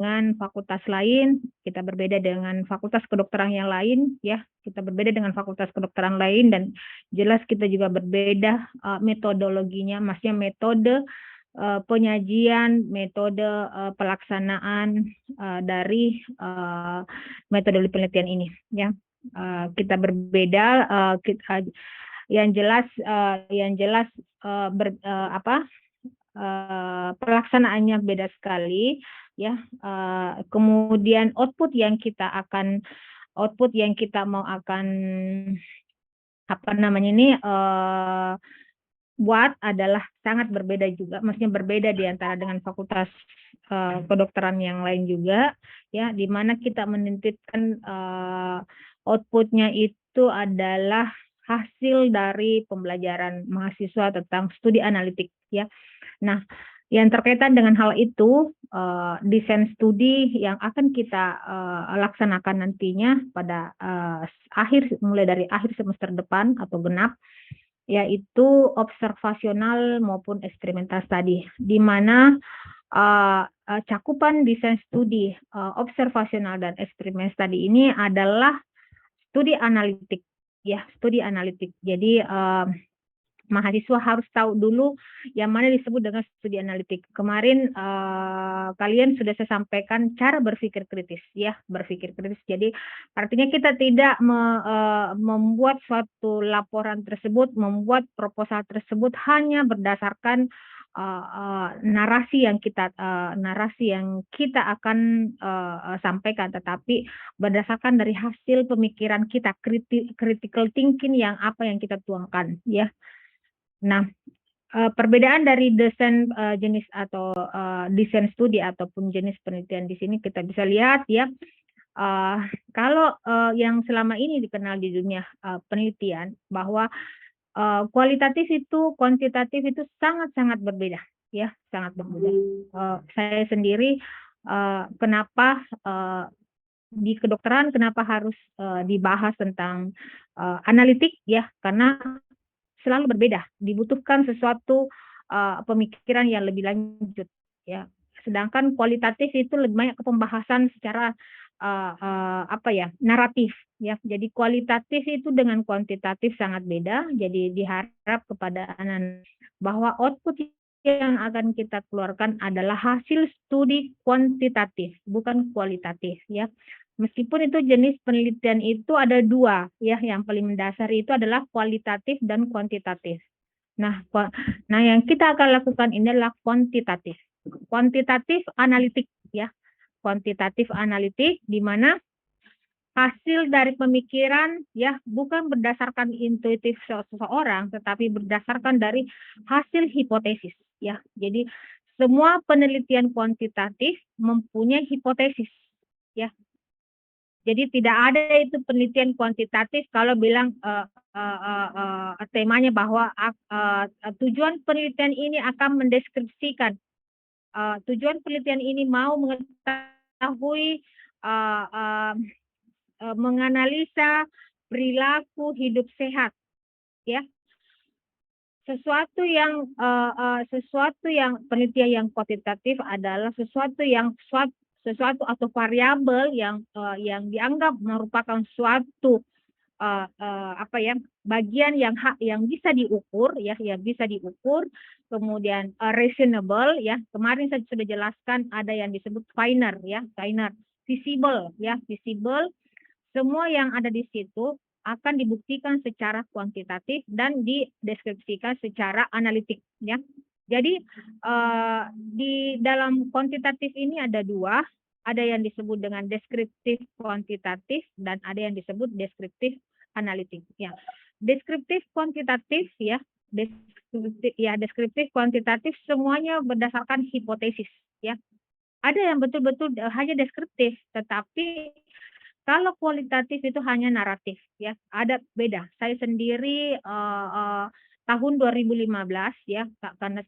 dengan fakultas lain, kita berbeda dengan fakultas kedokteran yang lain, ya, kita berbeda dengan fakultas kedokteran lain, dan jelas kita juga berbeda metodologinya, maksudnya metode penyajian, metode pelaksanaan dari metode penelitian ini, ya. Kita berbeda, yang jelas pelaksanaannya beda sekali, ya. Kemudian output yang kita mau akan buat adalah sangat berbeda juga, maksudnya berbeda di antara dengan fakultas kedokteran yang lain juga, ya, di mana kita menitipkan outputnya itu adalah hasil dari pembelajaran mahasiswa tentang studi analitik, ya. Nah, yang terkaitan dengan hal itu, desain studi yang akan kita laksanakan nantinya pada mulai dari akhir semester depan atau genap, yaitu observasional maupun eksperimental study, di mana cakupan desain studi observasional dan eksperimen studi ini adalah studi analitik, ya, studi analitik. Jadi mahasiswa harus tahu dulu yang mana disebut dengan studi analitik. Kemarin kalian sudah saya sampaikan cara berpikir kritis, ya, berpikir kritis. Jadi artinya kita tidak membuat suatu laporan tersebut, membuat proposal tersebut hanya berdasarkan narasi yang kita akan sampaikan, tetapi berdasarkan dari hasil pemikiran kita, critical thinking yang kita tuangkan, ya. Nah, perbedaan dari desain jenis atau desain studi ataupun jenis penelitian di sini kita bisa lihat, ya. Kalau yang selama ini dikenal di dunia penelitian bahwa kualitatif itu, kuantitatif itu sangat-sangat berbeda, ya, sangat berbeda. Saya sendiri kenapa di kedokteran kenapa harus dibahas tentang analitik, ya, karena selalu berbeda, dibutuhkan sesuatu pemikiran yang lebih lanjut, ya. Sedangkan kualitatif itu lebih banyak ke pembahasan secara naratif, ya. Jadi kualitatif itu dengan kuantitatif sangat beda. Jadi diharap kepada anak bahwa output yang akan kita keluarkan adalah hasil studi kuantitatif, bukan kualitatif, ya. Meskipun itu jenis penelitian itu ada dua, ya, yang paling mendasar itu adalah kualitatif dan kuantitatif. Nah, yang kita akan lakukan ini adalah kuantitatif, kuantitatif analitik, ya, kuantitatif analitik, di mana hasil dari pemikiran, ya, bukan berdasarkan intuitif seseorang, tetapi berdasarkan dari hasil hipotesis, ya. Jadi semua penelitian kuantitatif mempunyai hipotesis, ya. Jadi tidak ada itu penelitian kuantitatif kalau bilang temanya bahwa tujuan penelitian ini akan mendeskripsikan, tujuan penelitian ini mau mengetahui, menganalisa perilaku hidup sehat, ya. Sesuatu yang penelitian yang kuantitatif adalah sesuatu atau variabel yang dianggap merupakan suatu bagian yang bisa diukur, ya, yang bisa diukur, kemudian reasonable, ya. Kemarin saya sudah jelaskan ada yang disebut finer, ya, finer, visible, ya, visible. Semua yang ada di situ akan dibuktikan secara kuantitatif dan dideskripsikan secara analitik, ya. Jadi di dalam kuantitatif ini ada dua, ada yang disebut dengan deskriptif kuantitatif dan ada yang disebut deskriptif analitik, ya. Deskriptif kuantitatif, ya, deskriptif kuantitatif semuanya berdasarkan hipotesis, ya. Ada yang betul-betul hanya deskriptif, tetapi kalau kualitatif itu hanya naratif, ya. Ada beda. Saya sendiri tahun 2015, ya, karena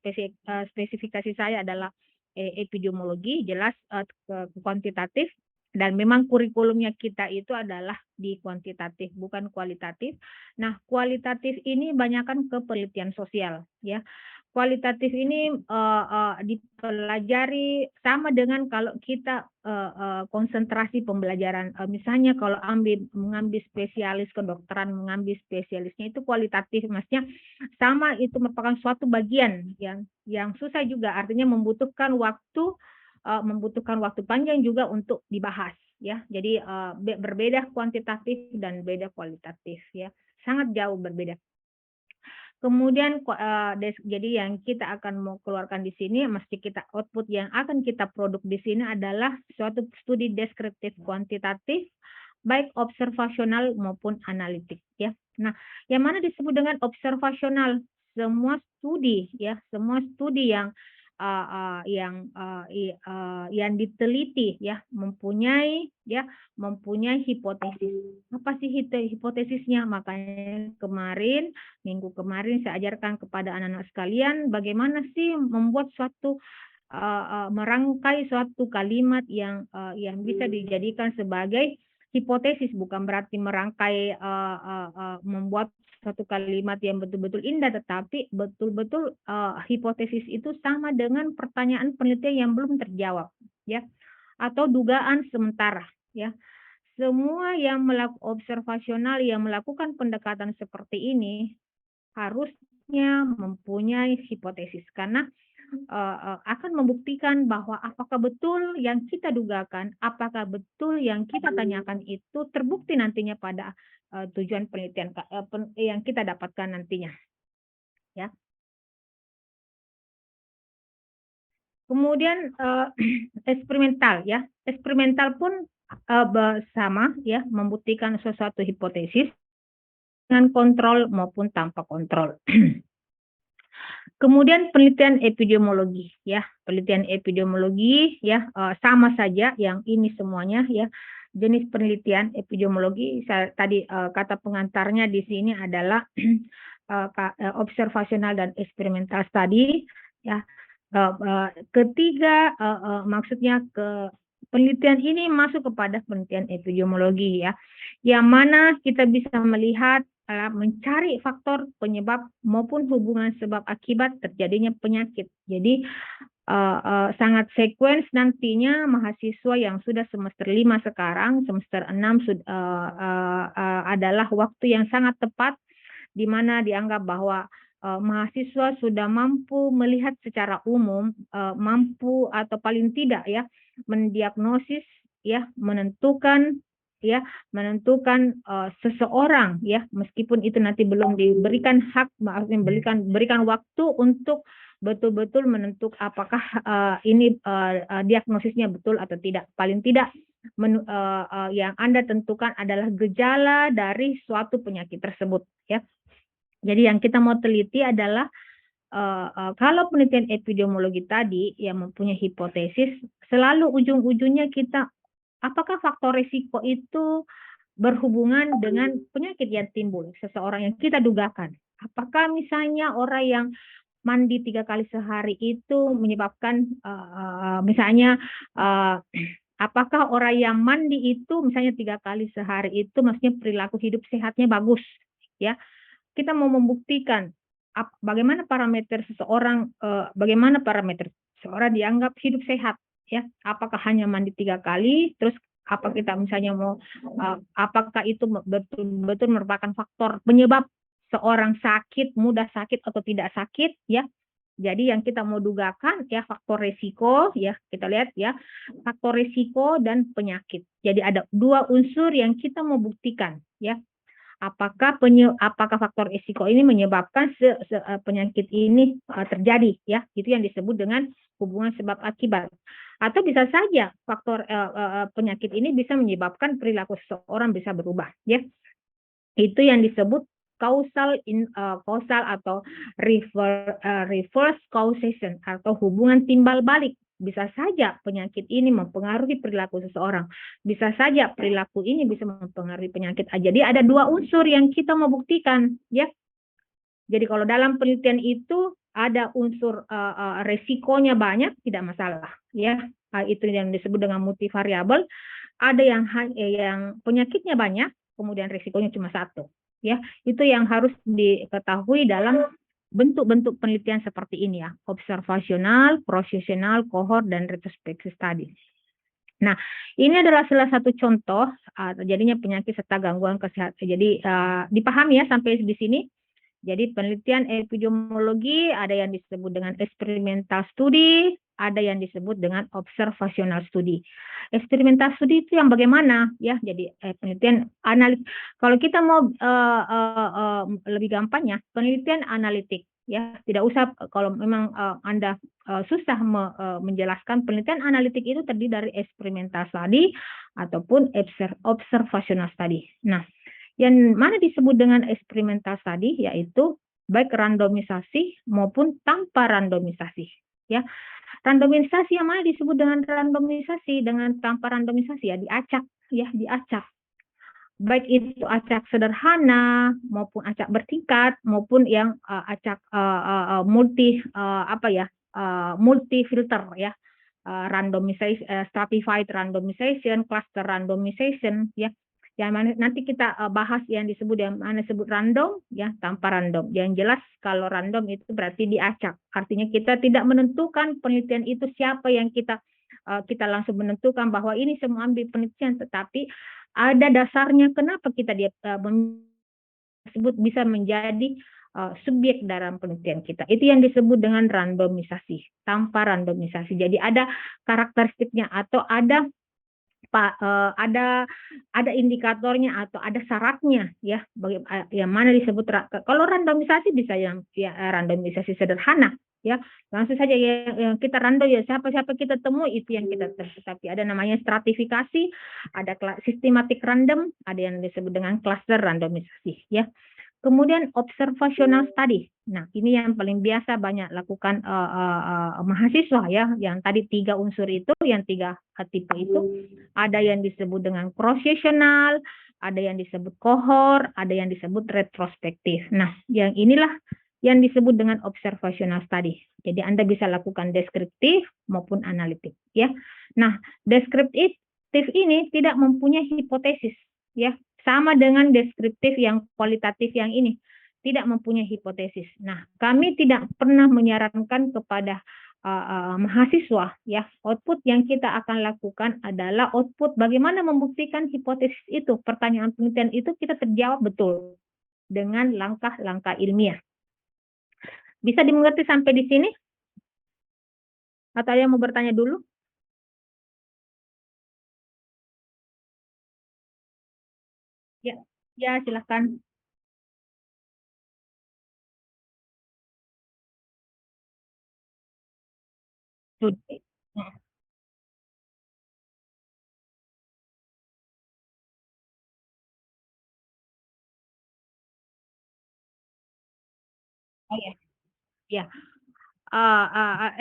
spesifikasi saya adalah epidemiologi, jelas kuantitatif, dan memang kurikulumnya kita itu adalah di kuantitatif, bukan kualitatif. Nah, kualitatif ini banyakkan ke penelitian sosial, ya. kualitatif ini dipelajari sama dengan kalau kita konsentrasi pembelajaran. Misalnya kalau mengambil spesialis kedokteran, mengambil spesialisnya itu kualitatif, maksudnya sama, itu merupakan suatu bagian yang susah juga, artinya membutuhkan waktu panjang juga untuk dibahas ya. Jadi berbeda kuantitatif dan beda kualitatif ya, sangat jauh berbeda. Kemudian jadi yang kita akan mau keluarkan di sini, mesti kita output yang akan kita produk di sini adalah suatu studi deskriptif kuantitatif, baik observasional maupun analitik ya. Nah, yang mana disebut dengan observasional? Semua studi ya, semua studi yang diteliti ya mempunyai hipotesis. Apa sih hipotesisnya? Makanya minggu kemarin saya ajarkan kepada anak-anak sekalian bagaimana sih membuat merangkai suatu kalimat yang bisa dijadikan sebagai hipotesis. Bukan berarti merangkai membuat satu kalimat yang betul-betul indah, tetapi betul-betul hipotesis itu sama dengan pertanyaan penelitian yang belum terjawab ya, atau dugaan sementara ya. Semua yang observasional yang melakukan pendekatan seperti ini harusnya mempunyai hipotesis, karena akan membuktikan bahwa apakah betul yang kita dugakan, apakah betul yang kita tanyakan itu terbukti nantinya pada tujuan penelitian yang kita dapatkan nantinya ya. Kemudian eksperimental ya, eksperimental pun sama ya, membuktikan sesuatu hipotesis dengan kontrol maupun tanpa kontrol. Kemudian penelitian epidemiologi ya, penelitian epidemiologi ya, sama saja yang ini semuanya ya. Jenis penelitian epidemiologi tadi kata pengantarnya di sini adalah observasional dan eksperimental study ya. Ketiga maksudnya penelitian ini masuk kepada penelitian epidemiologi ya, yang mana kita bisa melihat mencari faktor penyebab maupun hubungan sebab akibat terjadinya penyakit. Jadi sangat sekuens nantinya mahasiswa yang sudah semester 5 sekarang, semester 6 adalah waktu yang sangat tepat di mana dianggap bahwa mahasiswa sudah mampu melihat secara umum, mampu atau paling tidak ya mendiagnosis ya, menentukan seseorang ya, meskipun itu nanti belum diberikan hak, maksudnya berikan waktu untuk betul-betul menentukan apakah ini diagnosisnya betul atau tidak. Paling tidak yang Anda tentukan adalah gejala dari suatu penyakit tersebut ya. Jadi yang kita mau teliti adalah kalau penelitian epidemiologi tadi yang mempunyai hipotesis, selalu ujung-ujungnya kita apakah faktor risiko itu berhubungan dengan penyakit yang timbul seseorang yang kita dugakan. Apakah misalnya orang yang mandi 3 kali sehari itu menyebabkan misalnya apakah orang yang mandi itu misalnya 3 kali sehari itu maksudnya perilaku hidup sehatnya bagus ya. Kita mau membuktikan bagaimana parameter seseorang dianggap hidup sehat ya. Apakah hanya mandi 3 kali, terus apa kita misalnya mau apakah itu betul-betul merupakan faktor penyebab seorang sakit, mudah sakit atau tidak sakit ya. Jadi yang kita mau dugakan ya faktor resiko ya, kita lihat ya, faktor resiko dan penyakit. Jadi ada 2 unsur yang kita mau buktikan ya. Apakah faktor risiko ini menyebabkan penyakit ini terjadi ya, itu yang disebut dengan hubungan sebab akibat. Atau bisa saja faktor penyakit ini bisa menyebabkan perilaku seseorang bisa berubah ya, itu yang disebut causal atau reverse causation atau hubungan timbal balik. Bisa saja penyakit ini mempengaruhi perilaku seseorang. Bisa saja perilaku ini bisa mempengaruhi penyakit. Jadi ada 2 unsur yang kita mau buktikan ya. Jadi kalau dalam penelitian itu ada unsur resikonya banyak, tidak masalah ya. Itu yang disebut dengan multivariabel. Ada yang penyakitnya banyak, kemudian resikonya cuma 1 ya. Itu yang harus diketahui dalam bentuk-bentuk penelitian seperti ini ya, observasional, cross-sectional, cohort, dan retrospective study. Nah, ini adalah salah satu contoh terjadinya penyakit serta gangguan kesehatan. Jadi dipahami ya sampai di sini. Jadi penelitian epidemiologi ada yang disebut dengan experimental study, ada yang disebut dengan observational study. Eksperimental studi itu yang bagaimana ya? Jadi penelitian analis. Kalau kita mau lebih gampangnya, penelitian analitik ya. Tidak usah kalau memang Anda susah menjelaskan, penelitian analitik itu terdiri dari eksperimental study ataupun observational study. Nah, yang mana disebut dengan eksperimental study yaitu baik randomisasi maupun tanpa randomisasi ya. Randomisasi yang mana disebut dengan randomisasi dengan tanpa randomisasi ya, diacak. Baik itu acak sederhana maupun acak bertingkat maupun yang acak multi filter ya. Randomization, stratified randomization, cluster randomization ya. Yang mana nanti kita bahas yang disebut yang mana disebut random ya, tanpa random. Yang jelas kalau random itu berarti diacak. Artinya kita tidak menentukan penelitian itu siapa yang kita langsung menentukan bahwa ini semua ambil penelitian, tetapi ada dasarnya kenapa kita disebut bisa menjadi subjek dalam penelitian kita. Itu yang disebut dengan randomisasi, tanpa randomisasi. Jadi ada karakteristiknya atau ada indikatornya atau ada syaratnya ya. Yang mana disebut kalau randomisasi bisa yang ya randomisasi sederhana ya, langsung saja yang kita random ya siapa kita temui itu yang kita temui. Tapi ada namanya stratifikasi, ada sistematik random, ada yang disebut dengan cluster randomisasi ya. Kemudian observational study. Nah, ini yang paling biasa banyak lakukan mahasiswa ya, yang tadi 3 unsur itu, yang 3 tipe itu. Ada yang disebut dengan cross-sectional, ada yang disebut cohort, ada yang disebut retrospektif. Nah, yang inilah yang disebut dengan observational study. Jadi Anda bisa lakukan deskriptif maupun analitik ya. Nah, deskriptif ini tidak mempunyai hipotesis ya. Sama dengan deskriptif yang kualitatif yang ini, tidak mempunyai hipotesis. Nah, kami tidak pernah menyarankan kepada mahasiswa ya, output yang kita akan lakukan adalah output bagaimana membuktikan hipotesis itu. Pertanyaan penelitian itu kita terjawab betul dengan langkah-langkah ilmiah. Bisa dimengerti sampai di sini? Atau ada yang mau bertanya dulu? Ya, ya silakan. Studi. Oh ya, ya.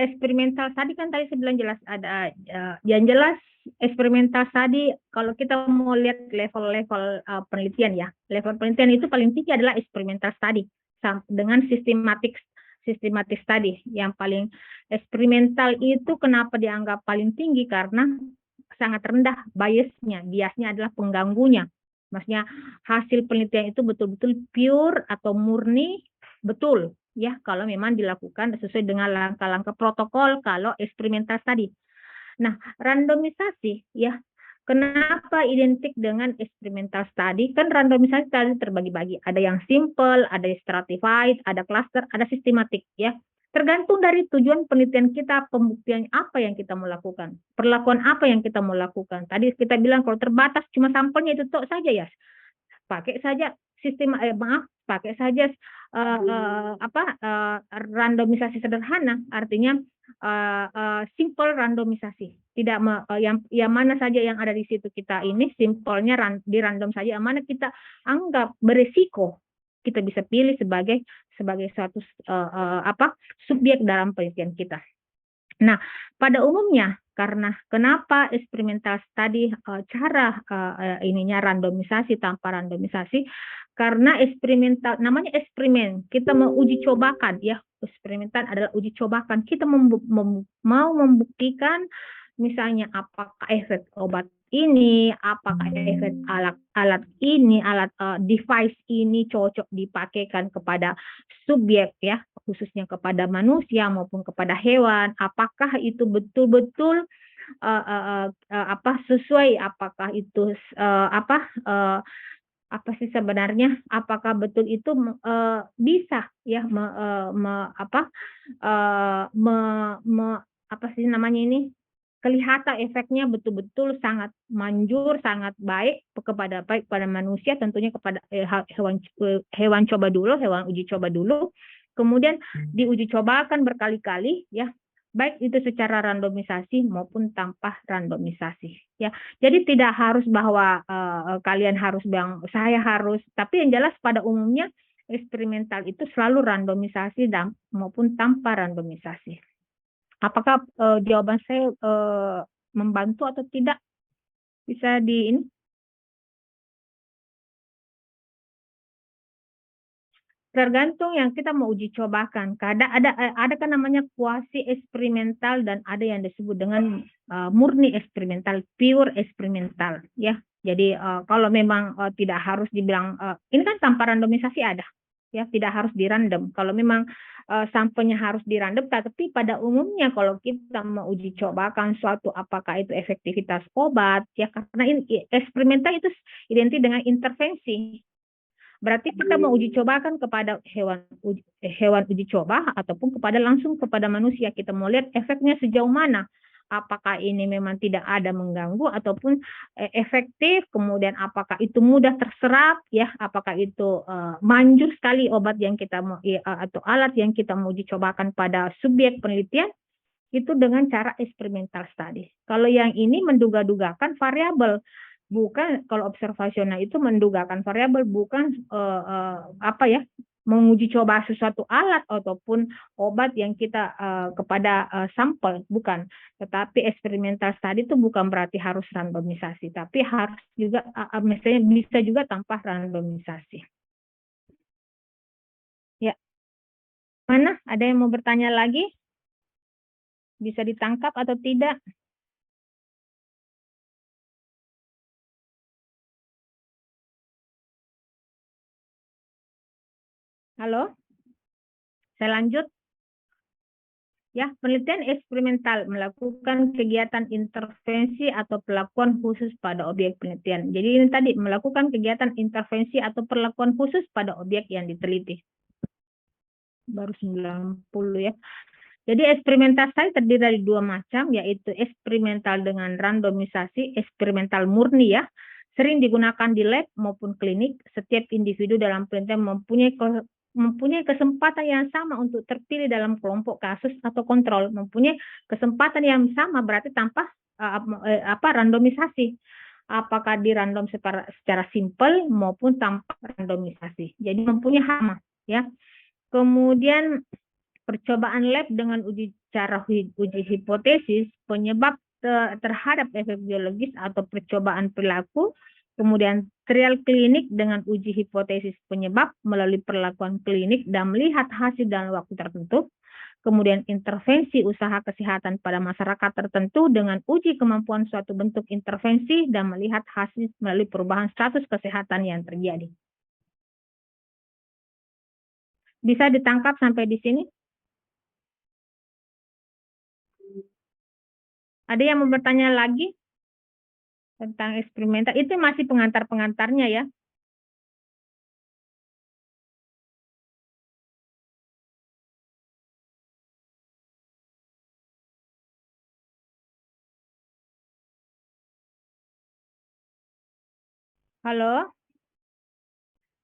Eksperimental tadi kan tadi saya bilang jelas ada yang jelas eksperimental tadi kalau kita mau lihat level-level penelitian ya, level penelitian itu paling tinggi adalah eksperimental study dengan sistematik study. Yang paling eksperimental itu kenapa dianggap paling tinggi karena sangat rendah biasnya adalah pengganggunya. Maksudnya hasil penelitian itu betul-betul pure atau murni betul ya kalau memang dilakukan sesuai dengan langkah-langkah protokol kalau eksperimental tadi. Nah, randomisasi ya. Kenapa identik dengan eksperimental study? Kan randomisasi tadi terbagi-bagi. Ada yang simple, ada yang stratified, ada cluster, ada sistematik ya. Tergantung dari tujuan penelitian kita, pembuktian apa yang kita mau lakukan, perlakuan apa yang kita mau lakukan. Tadi kita bilang kalau terbatas cuma sampelnya itu tok saja ya, pakai saja pakai saja randomisasi sederhana, artinya simple randomisasi. Tidak yang mana saja yang ada di situ kita ini simpelnya di random saja, yang mana kita anggap beresiko kita bisa pilih sebagai suatu subjek dalam penelitian kita. Nah, pada umumnya karena kenapa eksperimental study cara ininya randomisasi tanpa randomisasi, karena eksperimental namanya eksperimen, kita mau uji cobakan ya, eksperimental adalah uji cobakan, kita mau membuktikan misalnya apakah efek obat ini, apakah efek alat ini, device ini cocok dipakaikan kepada subjek ya, khususnya kepada manusia maupun kepada hewan, apakah itu betul-betul sesuai, apakah itu apa sih sebenarnya, apakah betul itu bisa ya apa sih namanya ini, kelihatan efeknya betul-betul sangat manjur, sangat baik baik pada manusia, tentunya kepada hewan coba dulu, hewan uji coba dulu, kemudian diuji cobakan berkali-kali ya, baik itu secara randomisasi maupun tanpa randomisasi ya. Jadi tidak harus bahwa kalian harus bilang saya harus, tapi yang jelas pada umumnya eksperimental itu selalu randomisasi dan maupun tanpa randomisasi. Apakah jawaban saya membantu atau tidak? Bisa di ini? Tergantung yang kita mau uji cobakan. Ada kan namanya kuasi eksperimental dan ada yang disebut dengan murni eksperimental, pure eksperimental ya. Jadi kalau memang tidak harus dibilang ini kan tanpa randomisasi ada ya, tidak harus dirandom. Kalau memang sampelnya harus dirandom, tapi pada umumnya kalau kita mau uji cobakan suatu apakah itu efektivitas obat ya, karena ini eksperimental itu identik dengan intervensi. Berarti kita mau uji cobakan kepada hewan uji coba ataupun langsung kepada manusia. Kita mau lihat efeknya sejauh mana. Apakah ini memang tidak ada mengganggu ataupun efektif, kemudian apakah itu mudah terserap ya, apakah itu manjur sekali obat yang kita mau atau alat yang kita mau uji cobakan pada subjek penelitian itu dengan cara eksperimental study. Kalau yang ini menduga-dugakan variabel, bukan kalau observasional itu mendugakan variabel, bukan menguji coba sesuatu alat ataupun obat yang kita kepada sampel, bukan. Tetapi eksperimental study itu bukan berarti harus randomisasi, tapi harus juga misalnya bisa juga tanpa randomisasi. Ya, mana ada yang mau bertanya lagi? Bisa ditangkap atau tidak? Halo? Saya lanjut. Ya, penelitian eksperimental melakukan kegiatan intervensi atau perlakuan khusus pada objek penelitian. Jadi ini tadi melakukan kegiatan intervensi atau perlakuan khusus pada objek yang diteliti. Baru 90 ya. Jadi eksperimental study terdiri dari dua macam, yaitu eksperimental dengan randomisasi, eksperimental murni ya, sering digunakan di lab maupun klinik. Setiap individu dalam penelitian mempunyai kesempatan yang sama untuk terpilih dalam kelompok kasus atau kontrol, mempunyai kesempatan yang sama berarti tanpa randomisasi. Apakah di random secara simpel maupun tanpa randomisasi. Jadi mempunyai hama ya. Kemudian percobaan lab dengan uji hipotesis penyebab terhadap efek biologis atau percobaan perilaku, kemudian trial klinik dengan uji hipotesis penyebab melalui perlakuan klinik dan melihat hasil dalam waktu tertentu, kemudian intervensi usaha kesehatan pada masyarakat tertentu dengan uji kemampuan suatu bentuk intervensi dan melihat hasil melalui perubahan status kesehatan yang terjadi. Bisa ditangkap sampai di sini? Ada yang mau bertanya lagi tentang eksperimental? Itu masih pengantar-pengantarnya ya. Halo?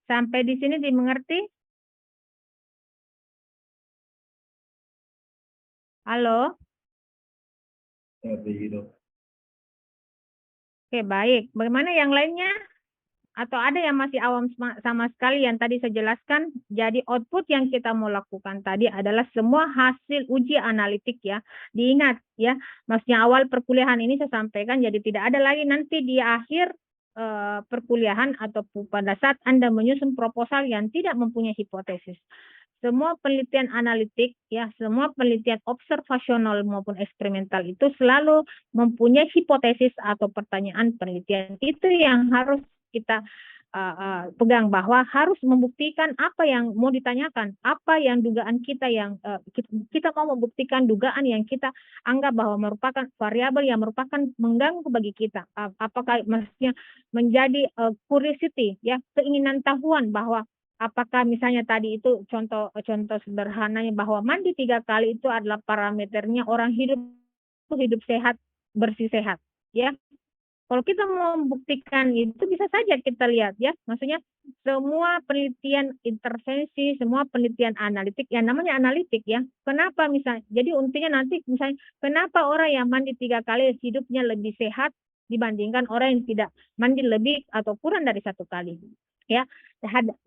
Sampai di sini dimengerti? Halo? Oke, baik. Bagaimana yang lainnya? Atau ada yang masih awam sama sekali yang tadi saya jelaskan? Jadi output yang kita mau lakukan tadi adalah semua hasil uji analitik ya. Diingat ya, maksudnya awal perkuliahan ini saya sampaikan, jadi tidak ada lagi nanti di akhir perkuliahan atau pada saat Anda menyusun proposal yang tidak mempunyai hipotesis. semua penelitian analitik ya, semua penelitian observasional maupun eksperimental itu selalu mempunyai hipotesis atau pertanyaan penelitian. Itu yang harus kita pegang, bahwa harus membuktikan apa yang mau ditanyakan, apa yang dugaan kita yang kita mau membuktikan dugaan yang kita anggap bahwa merupakan variabel yang merupakan mengganggu bagi kita. Apakah maksudnya menjadi curiosity ya, keinginan tahuan bahwa apakah misalnya tadi itu contoh sederhananya bahwa mandi 3 kali itu adalah parameternya orang hidup sehat, bersih sehat ya. Kalau kita mau membuktikan itu bisa saja kita lihat ya, maksudnya semua penelitian intervensi, semua penelitian analitik, yang namanya analitik ya. Kenapa misalnya? Jadi intinya nanti misalnya kenapa orang yang mandi 3 kali hidupnya lebih sehat dibandingkan orang yang tidak mandi lebih atau kurang dari 1 kali ya.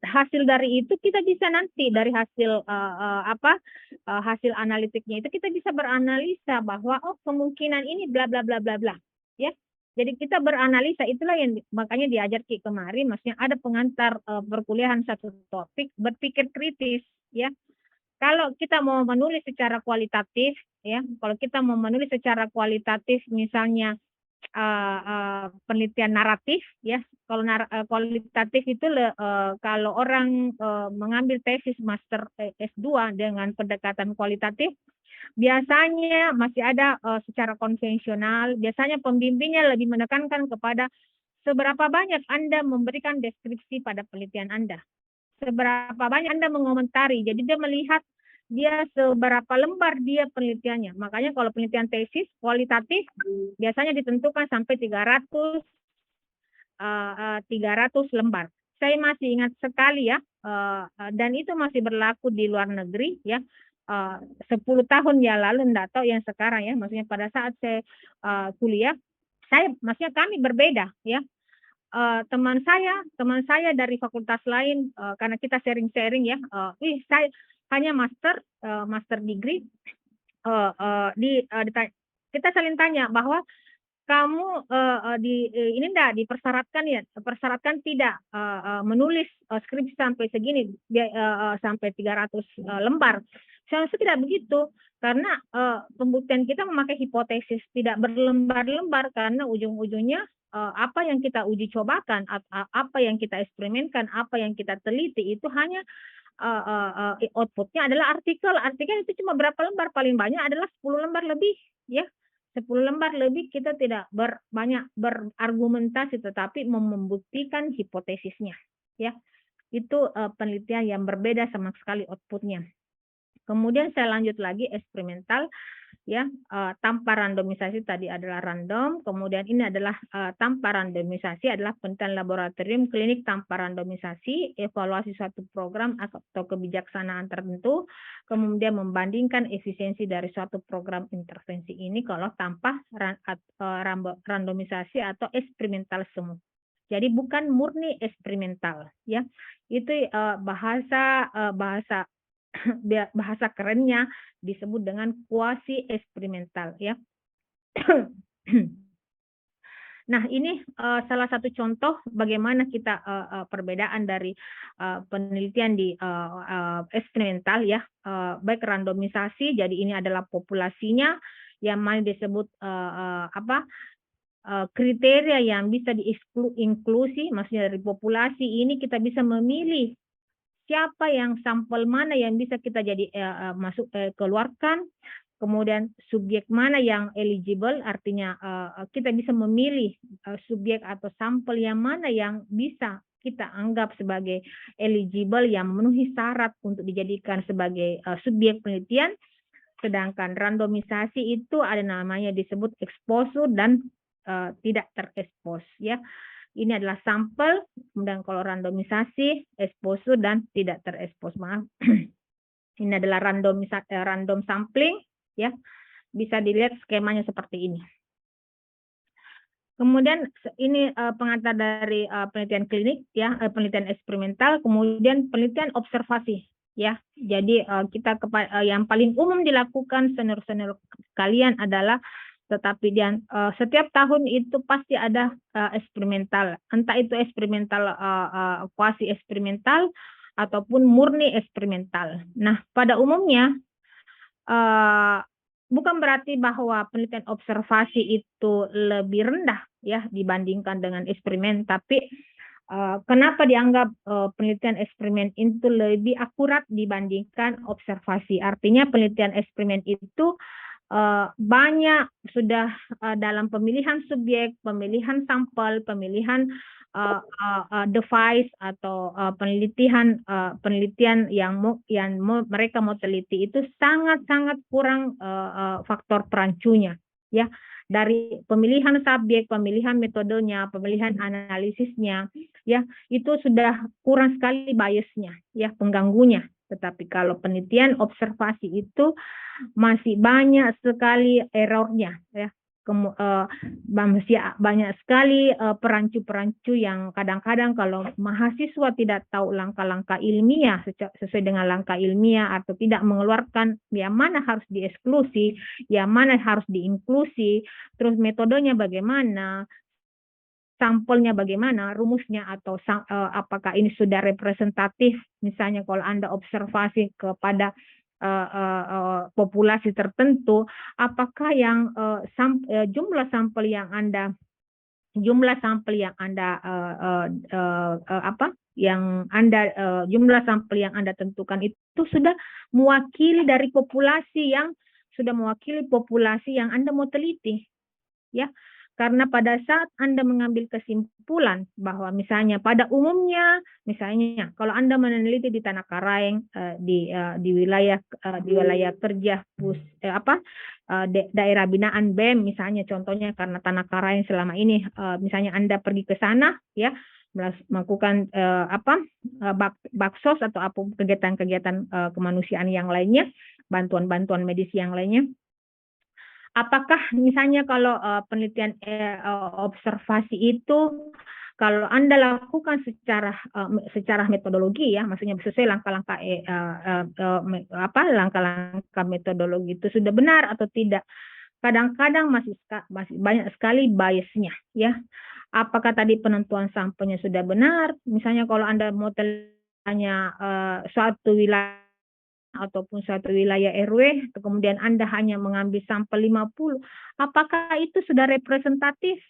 Hasil dari itu kita bisa nanti dari hasil hasil analitiknya itu kita bisa beranalisa bahwa oh kemungkinan ini bla bla bla bla bla ya. Jadi kita beranalisa, itulah yang makanya diajar Ki kemarin, maksudnya ada pengantar perkuliahan satu topik berpikir kritis ya. Kalau kita mau menulis secara kualitatif ya, kalau kita mau menulis secara kualitatif misalnya penelitian naratif ya, kalau kualitatif itu kalau orang mengambil tesis master S2 dengan pendekatan kualitatif biasanya masih ada secara konvensional, biasanya pembimbingnya lebih menekankan kepada seberapa banyak Anda memberikan deskripsi pada penelitian Anda. Seberapa banyak Anda mengomentari. Jadi dia melihat dia seberapa lembar dia penelitiannya. Makanya kalau penelitian tesis kualitatif biasanya ditentukan sampai 300 lembar. Saya masih ingat sekali ya, dan itu masih berlaku di luar negeri ya. 10 tahun yang lalu, enggak tahu yang sekarang ya, maksudnya pada saat saya kuliah, maksudnya kami berbeda ya. Teman saya dari fakultas lain, karena kita sharing-sharing ya, saya hanya master degree, kita saling tanya bahwa kamu ini enggak dipersyaratkan ya, tidak menulis skripsi sampai segini, sampai 300 lembar. Seharusnya tidak begitu, karena pembuktian kita memakai hipotesis, tidak berlembar-lembar, karena ujung-ujungnya apa yang kita uji cobakan, apa yang kita eksperimenkan, apa yang kita teliti itu hanya outputnya adalah artikel. Artikel itu cuma berapa lembar, paling banyak adalah 10 lembar lebih ya. 10 lembar lebih, kita tidak banyak berargumentasi tetapi membuktikan hipotesisnya ya. Itu penelitian yang berbeda sama sekali outputnya. Kemudian saya lanjut lagi eksperimental ya, tanpa randomisasi tadi adalah random, kemudian ini adalah tanpa randomisasi adalah penelitian laboratorium klinik tanpa randomisasi, evaluasi suatu program atau kebijaksanaan tertentu, kemudian membandingkan efisiensi dari suatu program intervensi ini kalau tanpa randomisasi atau eksperimental semua. Jadi bukan murni eksperimental ya. Itu bahasa kerennya disebut dengan kuasi eksperimental ya. Nah, ini salah satu contoh bagaimana kita perbedaan dari penelitian di eksperimental ya, baik randomisasi, jadi ini adalah populasinya yang mana disebut kriteria yang bisa diinklusi, maksudnya dari populasi ini kita bisa memilih siapa yang sampel mana yang bisa kita jadi keluarkan, kemudian subjek mana yang eligible, artinya kita bisa memilih subjek atau sampel yang mana yang bisa kita anggap sebagai eligible, yang memenuhi syarat untuk dijadikan sebagai subjek penelitian. Sedangkan randomisasi itu ada namanya disebut exposure dan tidak terekspos ya. Ini adalah sampel, kemudian kalau randomisasi, exposure dan tidak terekspos. Maaf. Ini adalah random sampling ya. Bisa dilihat skemanya seperti ini. Kemudian ini pengantar dari penelitian klinik ya, penelitian eksperimental, kemudian penelitian observasi ya. Jadi kita yang paling umum dilakukan senior-senior kalian adalah, tetapi setiap tahun itu pasti ada eksperimental, entah itu eksperimental kuasi eksperimental ataupun murni eksperimental. Nah, pada umumnya bukan berarti bahwa penelitian observasi itu lebih rendah ya dibandingkan dengan eksperimen, tapi kenapa dianggap penelitian eksperimen itu lebih akurat dibandingkan observasi? Artinya penelitian eksperimen itu banyak sudah dalam pemilihan subjek, pemilihan sampel, pemilihan device atau penelitian yang mereka mau teliti itu sangat-sangat kurang faktor perancunya ya, dari pemilihan subjek, pemilihan metodenya, pemilihan analisisnya ya, itu sudah kurang sekali biasnya ya, pengganggunya. Tetapi kalau penelitian observasi itu masih banyak sekali errornya ya. Masih banyak sekali perancu-perancu yang kadang-kadang kalau mahasiswa tidak tahu langkah-langkah ilmiah sesuai dengan langkah ilmiah atau tidak mengeluarkan yang mana harus dieksklusi, yang mana harus diinklusi, terus metodenya bagaimana, sampelnya bagaimana, rumusnya, atau apakah ini sudah representatif. Misalnya kalau Anda observasi kepada populasi tertentu, apakah yang jumlah sampel yang Anda jumlah sampel yang Anda jumlah sampel yang Anda tentukan itu sudah mewakili dari populasi yang Anda mau teliti ya. Karena pada saat Anda mengambil kesimpulan bahwa misalnya pada umumnya, misalnya kalau Anda meneliti di Tanah Karaeng di wilayah kerja daerah binaan BEM misalnya, contohnya karena Tanah Karaeng selama ini misalnya Anda pergi ke sana ya, melakukan baksos atau apa kegiatan-kegiatan kemanusiaan yang lainnya, bantuan-bantuan medis yang lainnya. Apakah misalnya kalau penelitian observasi itu kalau Anda lakukan secara metodologi ya, maksudnya sesuai langkah-langkah langkah-langkah metodologi itu sudah benar atau tidak? Kadang-kadang masih banyak sekali biasnya ya. Apakah tadi penentuan sampelnya sudah benar? Misalnya kalau Anda mau tanya suatu wilayah ataupun suatu wilayah RW, kemudian Anda hanya mengambil sampel 50, apakah itu sudah representatif?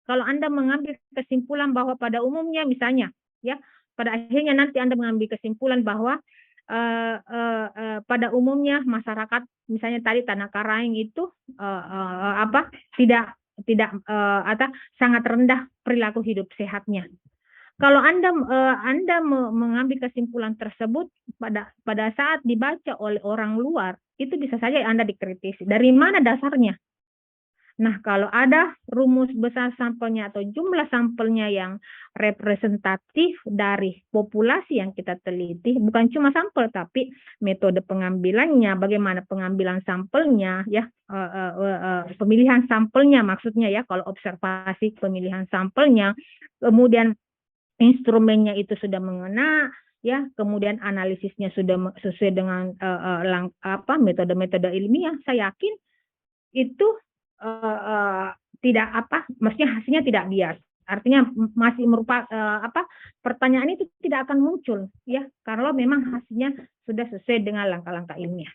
Kalau Anda mengambil kesimpulan bahwa pada umumnya misalnya, ya, pada akhirnya nanti Anda mengambil kesimpulan bahwa pada umumnya masyarakat, misalnya tadi Tanah Karaeng itu tidak sangat rendah perilaku hidup sehatnya. Kalau Anda mengambil kesimpulan tersebut pada saat dibaca oleh orang luar, itu bisa saja Anda dikritisi. Dari mana dasarnya? Nah, kalau ada rumus besar sampelnya atau jumlah sampelnya yang representatif dari populasi yang kita teliti, bukan cuma sampel, tapi metode pengambilannya, bagaimana pengambilan sampelnya, ya, pemilihan sampelnya maksudnya ya, kalau observasi pemilihan sampelnya, kemudian instrumennya itu sudah mengena, ya, kemudian analisisnya sudah sesuai dengan metode-metode ilmiah, saya yakin itu tidak maksudnya hasilnya tidak bias. Artinya masih merupakan pertanyaan itu tidak akan muncul ya, kalau memang hasilnya sudah sesuai dengan langkah-langkah ilmiah.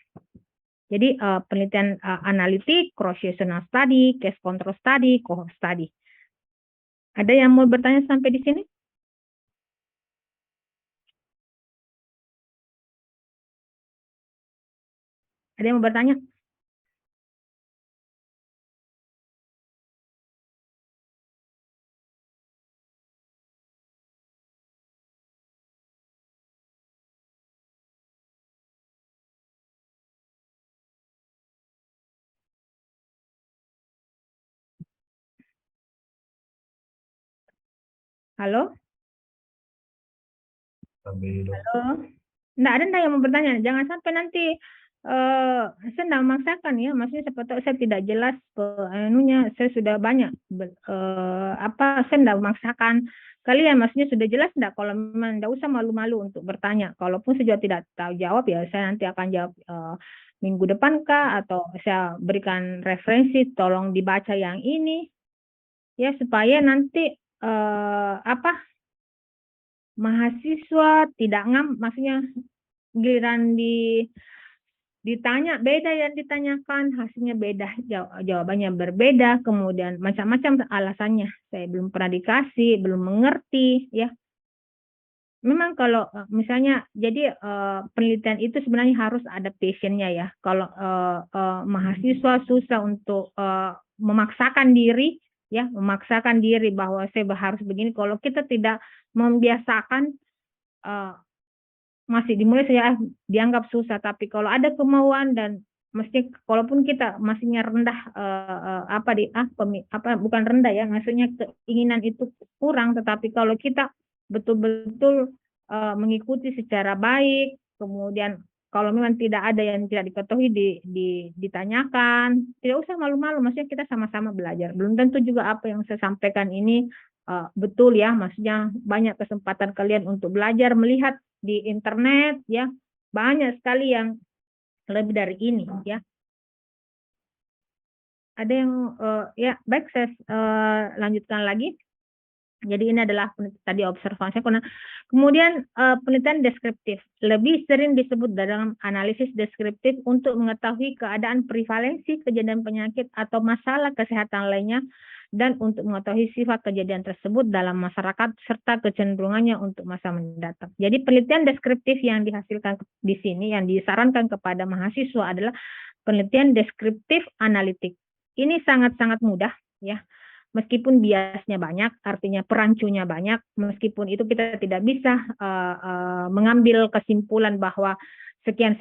Jadi penelitian analitik, cross-sectional study, case control study, cohort study. Ada yang mau bertanya sampai di sini? Ada yang mau bertanya? Halo? Halo? Enggak yang mau bertanya. Jangan sampai nanti saya tidak memaksakan ya. Maksudnya siapa tahu saya tidak jelas saya sudah banyak saya tidak memaksakan kalian. Maksudnya sudah jelas enggak? Kalau memang tidak usah malu-malu untuk bertanya. Kalaupun saya juga tidak tahu jawab ya saya nanti akan jawab minggu depan kah, atau saya berikan referensi, tolong dibaca yang ini ya, supaya nanti mahasiswa tidak maksudnya giliran ditanya beda yang ditanyakan, hasilnya beda, jawabannya berbeda, kemudian macam-macam alasannya. Saya belum pernah dikasih, belum mengerti, ya. Memang kalau misalnya, jadi penelitian itu sebenarnya harus ada passionnya ya. Kalau mahasiswa susah untuk memaksakan diri, ya, memaksakan diri bahwa saya harus begini. Kalau kita tidak membiasakan, eh, masih dimulai saja dianggap susah. Tapi kalau ada kemauan dan mesti, kalaupun kita masihnya rendah, bukan rendah ya, maksudnya keinginan itu kurang, tetapi kalau kita betul-betul mengikuti secara baik, kemudian kalau memang tidak ada yang tidak diketahui ditanyakan, tidak usah malu-malu, maksudnya kita sama-sama belajar. Belum tentu juga apa yang saya sampaikan ini betul ya, maksudnya banyak kesempatan kalian untuk belajar, melihat di internet ya, banyak sekali yang lebih dari ini ya. Ada yang ya, baik, saya lanjutkan lagi. Jadi ini adalah tadi observasi. Kemudian penelitian deskriptif lebih sering disebut dalam analisis deskriptif untuk mengetahui keadaan prevalensi kejadian penyakit atau masalah kesehatan lainnya, dan untuk mengetahui sifat kejadian tersebut dalam masyarakat serta kecenderungannya untuk masa mendatang. Jadi penelitian deskriptif yang dihasilkan di sini, yang disarankan kepada mahasiswa adalah penelitian deskriptif analitik. Ini sangat-sangat mudah ya. Meskipun biasnya banyak, artinya perancunya banyak, meskipun itu kita tidak bisa mengambil kesimpulan bahwa sekian,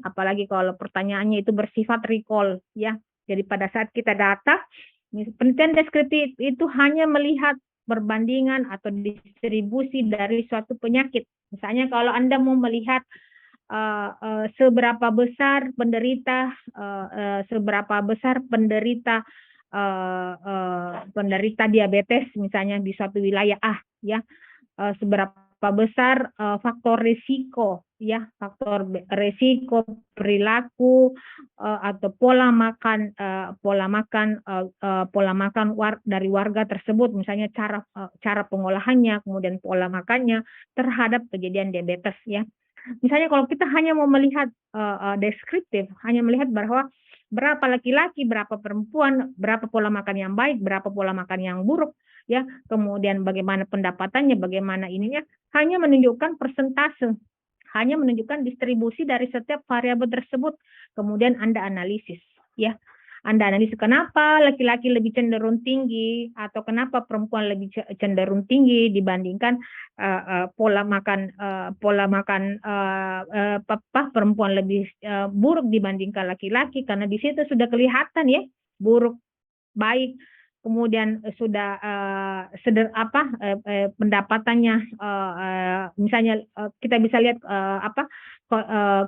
apalagi kalau pertanyaannya itu bersifat recall, ya. Jadi pada saat kita data, penelitian deskriptif itu hanya melihat perbandingan atau distribusi dari suatu penyakit. Misalnya kalau Anda mau melihat seberapa besar penderita diabetes misalnya di suatu wilayah ya, seberapa besar faktor risiko ya, faktor risiko perilaku atau pola makan dari warga tersebut, misalnya cara pengolahannya, kemudian pola makannya terhadap kejadian diabetes ya. Misalnya kalau kita hanya mau melihat deskriptif, hanya melihat bahwa berapa laki-laki, berapa perempuan, berapa pola makan yang baik, berapa pola makan yang buruk, ya, kemudian bagaimana pendapatannya, bagaimana ininya, hanya menunjukkan persentase, hanya menunjukkan distribusi dari setiap variabel tersebut, kemudian Anda analisis, ya. Anda analisis kenapa laki-laki lebih cenderung tinggi atau kenapa perempuan lebih cenderung tinggi dibandingkan pola makan perempuan lebih buruk dibandingkan laki-laki, karena di situ sudah kelihatan ya, buruk baik, kemudian sudah pendapatannya, misalnya kita bisa lihat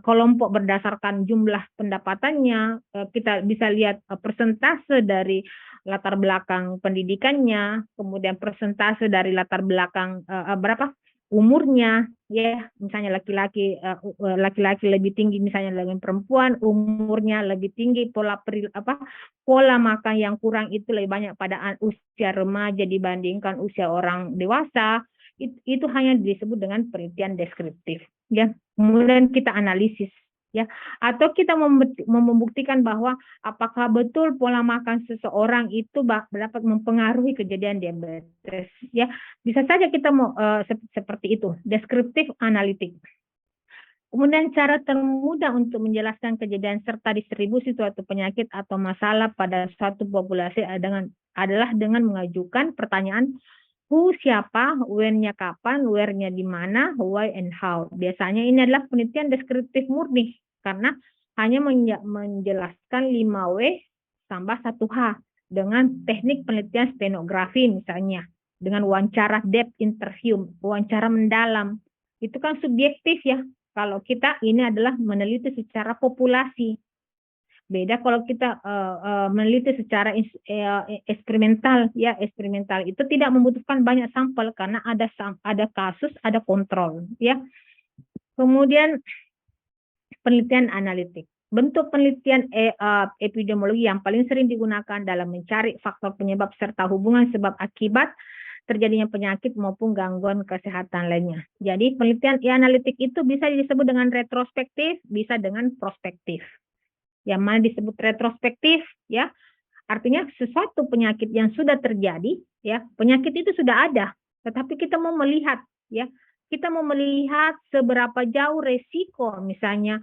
kelompok berdasarkan jumlah pendapatannya, kita bisa lihat persentase dari latar belakang pendidikannya, kemudian persentase dari latar belakang berapa umurnya ya, misalnya laki-laki lebih tinggi misalnya dengan perempuan, umurnya lebih tinggi, pola makan yang kurang itu lebih banyak pada usia remaja dibandingkan usia orang dewasa. Itu hanya disebut dengan penelitian deskriptif ya. Kemudian kita analisis ya, atau kita membuktikan bahwa apakah betul pola makan seseorang itu dapat mempengaruhi kejadian diabetes ya. Bisa saja kita mau seperti itu, deskriptif analitik. Kemudian cara termudah untuk menjelaskan kejadian serta distribusi suatu penyakit atau masalah pada suatu populasi adalah dengan mengajukan pertanyaan who siapa, when-nya kapan, where-nya di mana, why and how. Biasanya ini adalah penelitian deskriptif murni karena hanya menjelaskan 5W tambah 1H dengan teknik penelitian stenografi misalnya, dengan wawancara depth interview, wawancara mendalam. Itu kan subjektif ya. Kalau kita ini adalah meneliti secara populasi. Beda kalau kita meneliti secara eksperimental ya. Eksperimental itu tidak membutuhkan banyak sampel karena ada kasus, ada kontrol ya. Kemudian penelitian analitik. Bentuk penelitian epidemiologi yang paling sering digunakan dalam mencari faktor penyebab serta hubungan sebab akibat terjadinya penyakit maupun gangguan kesehatan lainnya. Jadi penelitian analitik itu bisa disebut dengan retrospektif, bisa dengan prospektif. Yang mana disebut retrospektif, ya, artinya sesuatu penyakit yang sudah terjadi, ya, penyakit itu sudah ada, tetapi kita mau melihat, ya, kita mau melihat seberapa jauh resiko, misalnya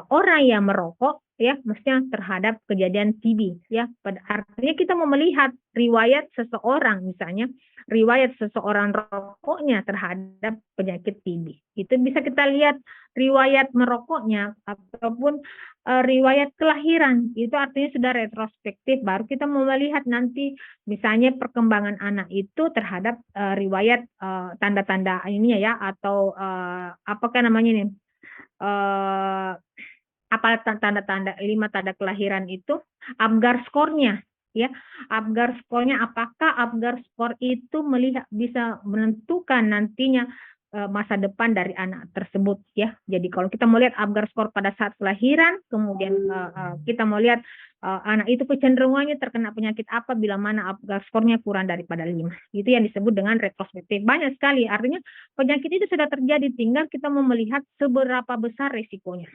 orang yang merokok, ya, maksudnya terhadap kejadian TB, ya, artinya kita mau melihat riwayat seseorang, misalnya riwayat seseorang rokoknya terhadap penyakit TB. Itu bisa kita lihat riwayat merokoknya ataupun riwayat kelahiran, itu artinya sudah retrospektif, baru kita mau melihat nanti misalnya perkembangan anak itu terhadap riwayat tanda-tanda ini ya, atau apakah namanya nih, apa tanda-tanda 5 tanda kelahiran itu, Apgar skornya, ya, Apgar skornya, apakah Apgar skor itu melihat bisa menentukan nantinya masa depan dari anak tersebut, ya. Jadi kalau kita mau lihat Apgar skor pada saat kelahiran, kemudian kita mau lihat anak itu kecenderungannya terkena penyakit apa bila mana Apgar skornya kurang daripada 5. Itu yang disebut dengan retrospektif. Banyak sekali, artinya penyakit itu sudah terjadi, tinggal kita mau melihat seberapa besar risikonya.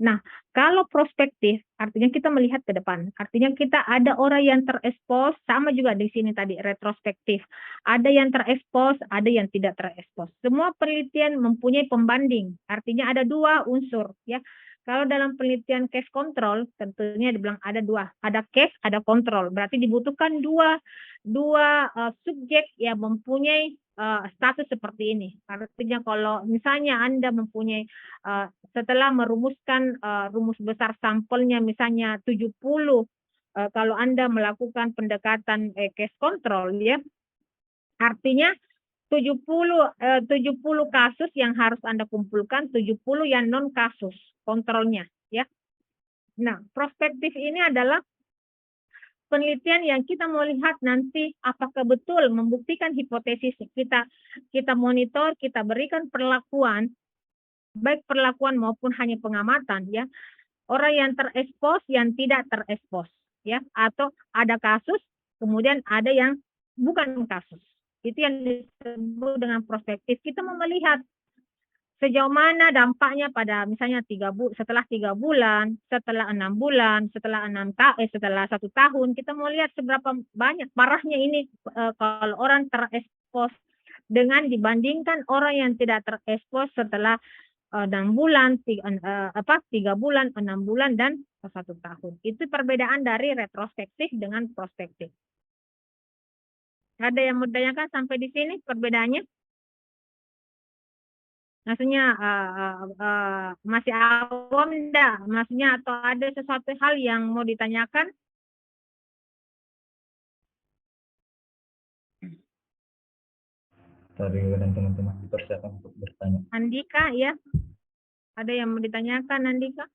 Nah, kalau prospektif, artinya kita melihat ke depan. Artinya kita ada orang yang terekspos, sama juga di sini tadi retrospektif. Ada yang terekspos, ada yang tidak terekspos. Semua penelitian mempunyai pembanding. Artinya ada 2 unsur, ya. Kalau dalam penelitian case control, tentunya dibilang ada 2. Ada case, ada control. Berarti dibutuhkan dua subjek yang mempunyai status seperti ini. Artinya kalau misalnya Anda mempunyai setelah merumuskan rumus besar sampelnya misalnya 70, kalau Anda melakukan pendekatan case control, ya, artinya 70 kasus yang harus Anda kumpulkan, 70 yang non kasus kontrolnya, ya. Nah, prospektif ini adalah penelitian yang kita mau lihat nanti apakah betul membuktikan hipotesis kita monitor, kita berikan perlakuan, baik perlakuan maupun hanya pengamatan, ya, orang yang terekspos, yang tidak terekspos, ya, atau ada kasus kemudian ada yang bukan kasus. Itu yang disebut dengan prospektif. Kita mau melihat sejauh mana dampaknya pada misalnya setelah 3 bulan, setelah 6 bulan, setelah 1 tahun, kita mau lihat seberapa banyak parahnya ini kalau orang terekspos dengan dibandingkan orang yang tidak terekspos setelah 6 bulan, 3 bulan, 6 bulan, dan 1 tahun. Itu perbedaan dari retrospektif dengan prospektif. Ada yang mau ditanyakan sampai di sini perbedaannya? Maksudnya masih awam enggak? Maksudnya atau ada sesuatu hal yang mau ditanyakan? Tadi dan teman-teman dipersiapkan untuk bertanya. Andika, ya? Ada yang mau ditanyakan, Andika?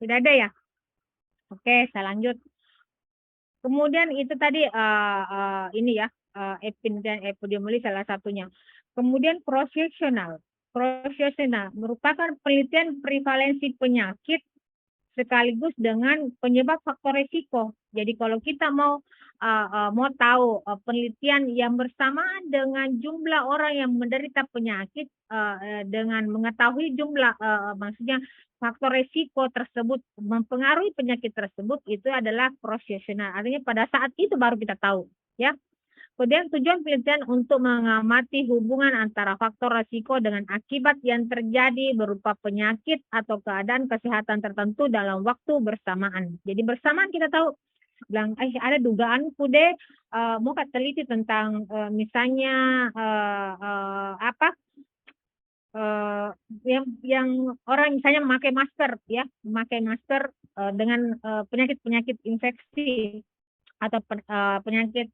Tidak ada ya? Oke, saya lanjut. Kemudian itu tadi ini ya, epidemiologi salah satunya. Kemudian profesional merupakan penelitian prevalensi penyakit sekaligus dengan penyebab faktor risiko. Jadi kalau kita mau tahu penelitian yang bersamaan dengan jumlah orang yang menderita penyakit dengan mengetahui jumlah maksudnya faktor risiko tersebut mempengaruhi penyakit tersebut, itu adalah profesional. Artinya pada saat itu baru kita tahu, ya. Kemudian tujuan penelitian untuk mengamati hubungan antara faktor risiko dengan akibat yang terjadi berupa penyakit atau keadaan kesehatan tertentu dalam waktu bersamaan. Jadi bersamaan kita tahu, bilang ada dugaan kude mau teliti tentang misalnya yang orang misalnya memakai masker, ya, memakai masker dengan penyakit-penyakit infeksi atau penyakit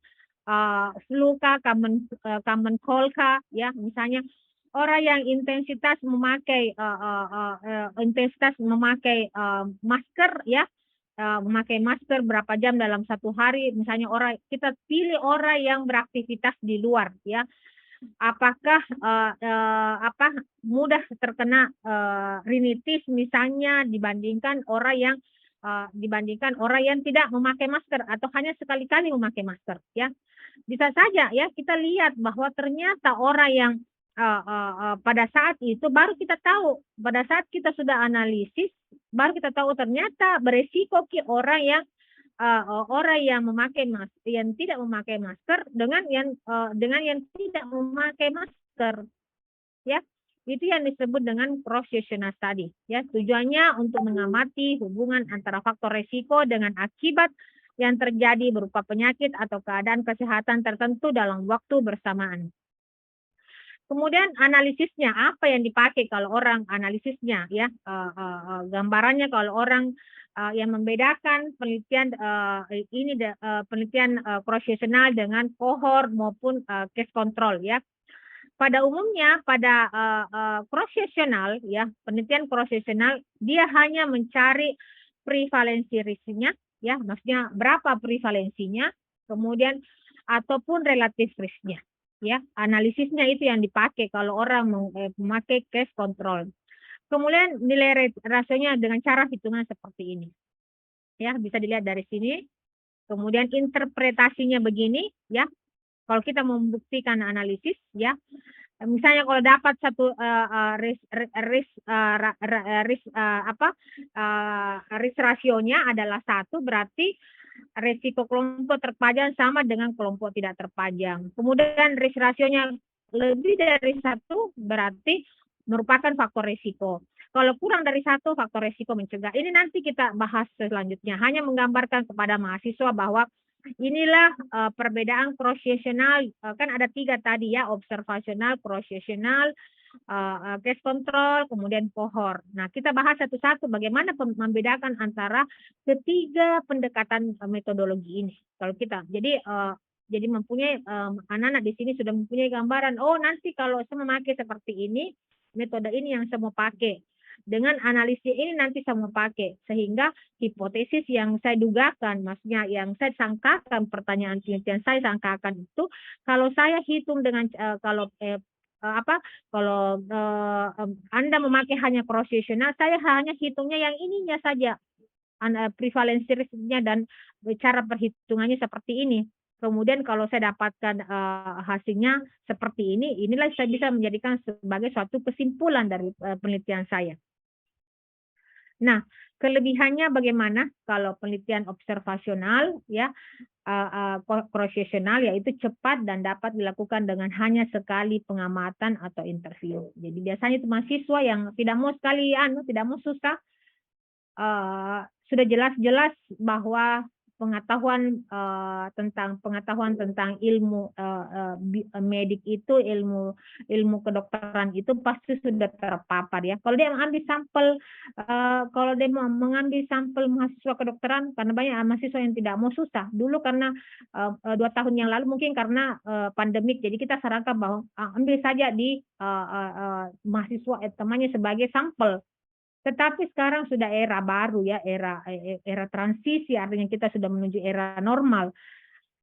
flu kah, common cold kah, ya, misalnya orang yang intensitas memakai masker, ya, memakai masker berapa jam dalam 1 hari, misalnya kita pilih orang yang beraktivitas di luar, ya, apakah mudah terkena rinitis misalnya dibandingkan orang yang tidak memakai masker atau hanya sekali-kali memakai masker, ya. Bisa saja ya kita lihat bahwa ternyata orang yang pada saat itu baru kita tahu, pada saat kita sudah analisis baru kita tahu ternyata beresiko orang yang yang tidak memakai masker dengan yang tidak memakai masker, ya. Itu yang disebut dengan cross-sectional study, ya. Tujuannya untuk mengamati hubungan antara faktor resiko dengan akibat yang terjadi berupa penyakit atau keadaan kesehatan tertentu dalam waktu bersamaan. Kemudian analisisnya, apa yang dipakai kalau orang analisisnya, ya. Gambarannya kalau orang yang membedakan penelitian penelitian cross-sectional dengan cohort maupun case control, ya. Pada umumnya pada cross-sectional, ya, penelitian cross-sectional dia hanya mencari prevalensi risknya, ya, maksudnya berapa prevalensinya, kemudian ataupun relatif risknya, ya. Analisisnya itu yang dipakai kalau orang memakai case control. Kemudian nilai rasionya dengan cara hitungan seperti ini, ya, bisa dilihat dari sini. Kemudian interpretasinya begini, ya. Kalau kita membuktikan analisis, ya, misalnya kalau dapat satu risk rasionya adalah 1, berarti risiko kelompok terpajang sama dengan kelompok tidak terpajang. Kemudian risk rasionya lebih dari 1 berarti merupakan faktor risiko. Kalau kurang dari 1 faktor risiko mencegah. Ini nanti kita bahas selanjutnya. Hanya menggambarkan kepada mahasiswa bahwa inilah perbedaan cross-sectional, kan ada 3 tadi, ya, observational, cross-sectional, case control, kemudian cohort. Nah, kita bahas satu-satu bagaimana membedakan antara ketiga pendekatan metodologi ini. Kalau kita, jadi mempunyai anak-anak di sini sudah mempunyai gambaran. Oh, nanti kalau saya memakai seperti ini, metode ini yang saya mau pakai. Dengan analisis ini nanti saya mau pakai, sehingga hipotesis yang saya dugakan, maksudnya yang saya sangkakan, pertanyaan penelitian saya sangkakan itu, kalau saya hitung dengan kalau Anda memakai hanya cross-sectional, saya hanya hitungnya yang ininya saja, prevalensi risknya dan cara perhitungannya seperti ini. Kemudian kalau saya dapatkan hasilnya seperti ini, inilah saya bisa menjadikan sebagai suatu kesimpulan dari penelitian saya. Nah, kelebihannya bagaimana kalau penelitian observasional, ya, cross-sectional, yaitu cepat dan dapat dilakukan dengan hanya sekali pengamatan atau interview. Jadi biasanya itu mahasiswa yang tidak mau tidak mau susah, sudah jelas-jelas bahwa pengetahuan tentang ilmu medik itu, ilmu kedokteran itu pasti sudah terpapar, ya. Kalau dia mengambil sampel, kalau dia mau mengambil sampel mahasiswa kedokteran, karena banyak mahasiswa yang tidak mau susah. Dulu karena 2 tahun yang lalu mungkin karena pandemik, jadi kita sarankan bahwa ambil saja di mahasiswa temannya sebagai sampel. Tetapi sekarang sudah era baru, ya, era transisi, artinya kita sudah menuju era normal.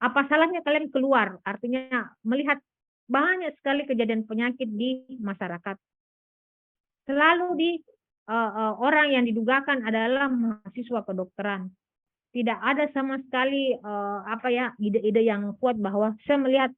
Apa salahnya kalian keluar, artinya melihat banyak sekali kejadian penyakit di masyarakat. Selalu di orang yang didugakan adalah mahasiswa kedokteran. Tidak ada sama sekali ide-ide yang kuat bahwa saya melihat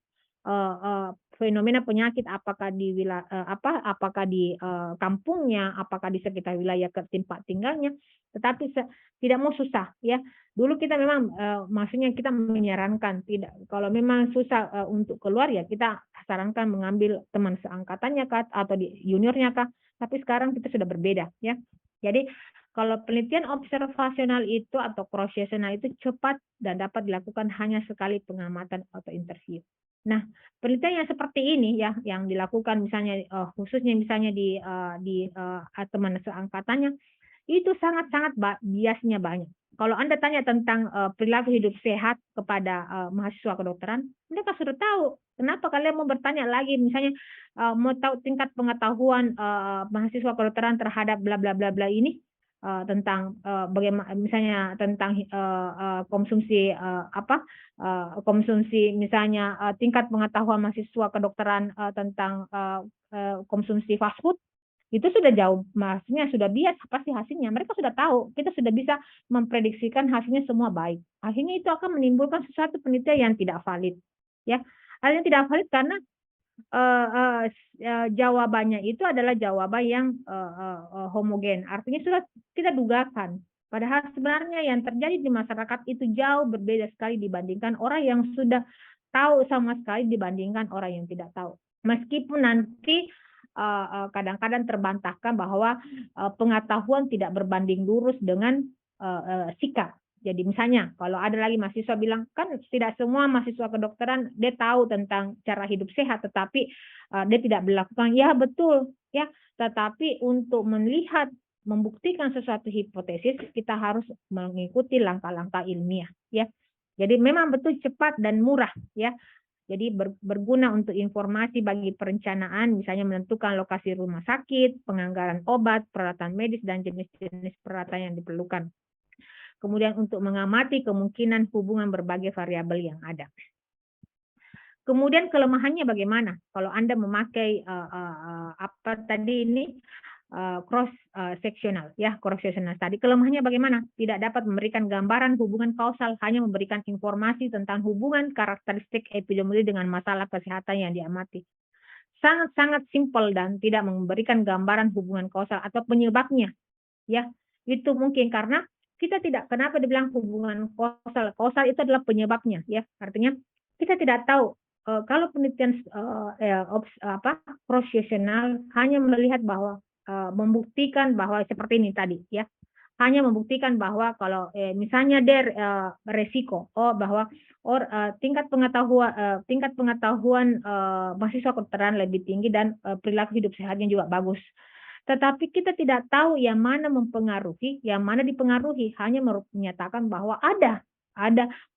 fenomena penyakit apakah di kampungnya, apakah di sekitar wilayah tempat tinggalnya, tetapi tidak mau susah, ya. Dulu kita memang maksudnya kita menyarankan tidak, kalau memang susah untuk keluar, ya kita sarankan mengambil teman seangkatannya kah atau di juniornya kah, tapi sekarang kita sudah berbeda, ya. Jadi kalau penelitian observasional itu atau cross-sectional itu cepat dan dapat dilakukan hanya sekali pengamatan atau interview. Nah, penelitian yang seperti ini, ya, yang dilakukan misalnya khususnya misalnya di teman seangkatannya, itu sangat-sangat biasnya banyak. Kalau Anda tanya tentang perilaku hidup sehat kepada mahasiswa kedokteran, mereka sudah tahu. Kenapa kalian mau bertanya lagi, misalnya mau tahu tingkat pengetahuan mahasiswa kedokteran terhadap bla bla bla bla ini, tentang bagaimana misalnya tentang konsumsi misalnya tingkat pengetahuan mahasiswa kedokteran tentang konsumsi fast food, Itu sudah jauh, maksudnya sudah bias pasti hasilnya. Mereka sudah tahu, kita sudah bisa memprediksikan hasilnya semua baik. Akhirnya itu akan menimbulkan sesuatu penelitian yang tidak valid. Ya, hal yang tidak valid karena jawabannya itu adalah jawaban yang homogen. Artinya sudah kita dugakan. Padahal sebenarnya yang terjadi di masyarakat itu jauh berbeda sekali dibandingkan orang yang sudah tahu sama sekali dibandingkan orang yang tidak tahu. Meskipun nanti kadang-kadang terbantahkan bahwa pengetahuan tidak berbanding lurus dengan sikap. Jadi misalnya kalau ada lagi mahasiswa bilang, kan tidak semua mahasiswa kedokteran dia tahu tentang cara hidup sehat, tetapi dia tidak melakukan. Ya betul, ya. Tetapi untuk melihat, membuktikan sesuatu hipotesis, kita harus mengikuti langkah-langkah ilmiah, ya. Jadi memang betul cepat dan murah, ya. Jadi berguna untuk informasi bagi perencanaan, misalnya menentukan lokasi rumah sakit, penganggaran obat, peralatan medis, dan jenis-jenis peralatan yang diperlukan. Kemudian untuk mengamati kemungkinan hubungan berbagai variabel yang ada. Kemudian kelemahannya bagaimana? Kalau Anda memakai apa tadi ini cross sectional, ya cross sectional tadi, kelemahannya bagaimana? Tidak dapat memberikan gambaran hubungan kausal, hanya memberikan informasi tentang hubungan karakteristik epidemiologi dengan masalah kesehatan yang diamati. Sangat-sangat simpel dan tidak memberikan gambaran hubungan kausal atau penyebabnya, ya. Itu mungkin karena kita tidak, kenapa dibilang hubungan kausal? Kausal itu adalah penyebabnya, ya. Artinya kita tidak tahu kalau penelitian cross sectional hanya melihat bahwa membuktikan bahwa seperti ini tadi, ya. Hanya membuktikan bahwa kalau misalnya resiko, bahwa tingkat pengetahuan mahasiswa kedokteran lebih tinggi dan perilaku hidup sehatnya juga bagus. Tetapi kita tidak tahu yang mana mempengaruhi, yang mana dipengaruhi, hanya menyatakan bahwa ada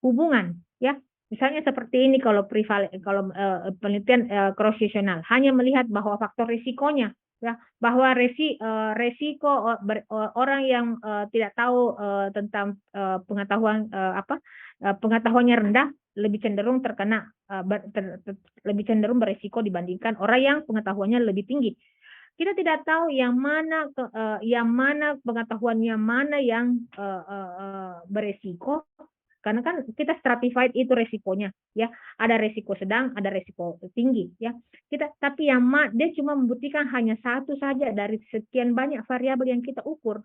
hubungan, ya. Misalnya seperti ini kalau penelitian cross sectional hanya melihat bahwa faktor risikonya, ya, bahwa resiko orang yang tidak tahu tentang pengetahuannya rendah lebih cenderung terkena lebih cenderung beresiko dibandingkan orang yang pengetahuannya lebih tinggi. Kita tidak tahu yang mana pengetahuannya mana yang beresiko, karena kan kita stratified itu resikonya, ya. Ada resiko sedang, ada resiko tinggi, ya. Tapi dia cuma membuktikan hanya satu saja dari sekian banyak variabel yang kita ukur.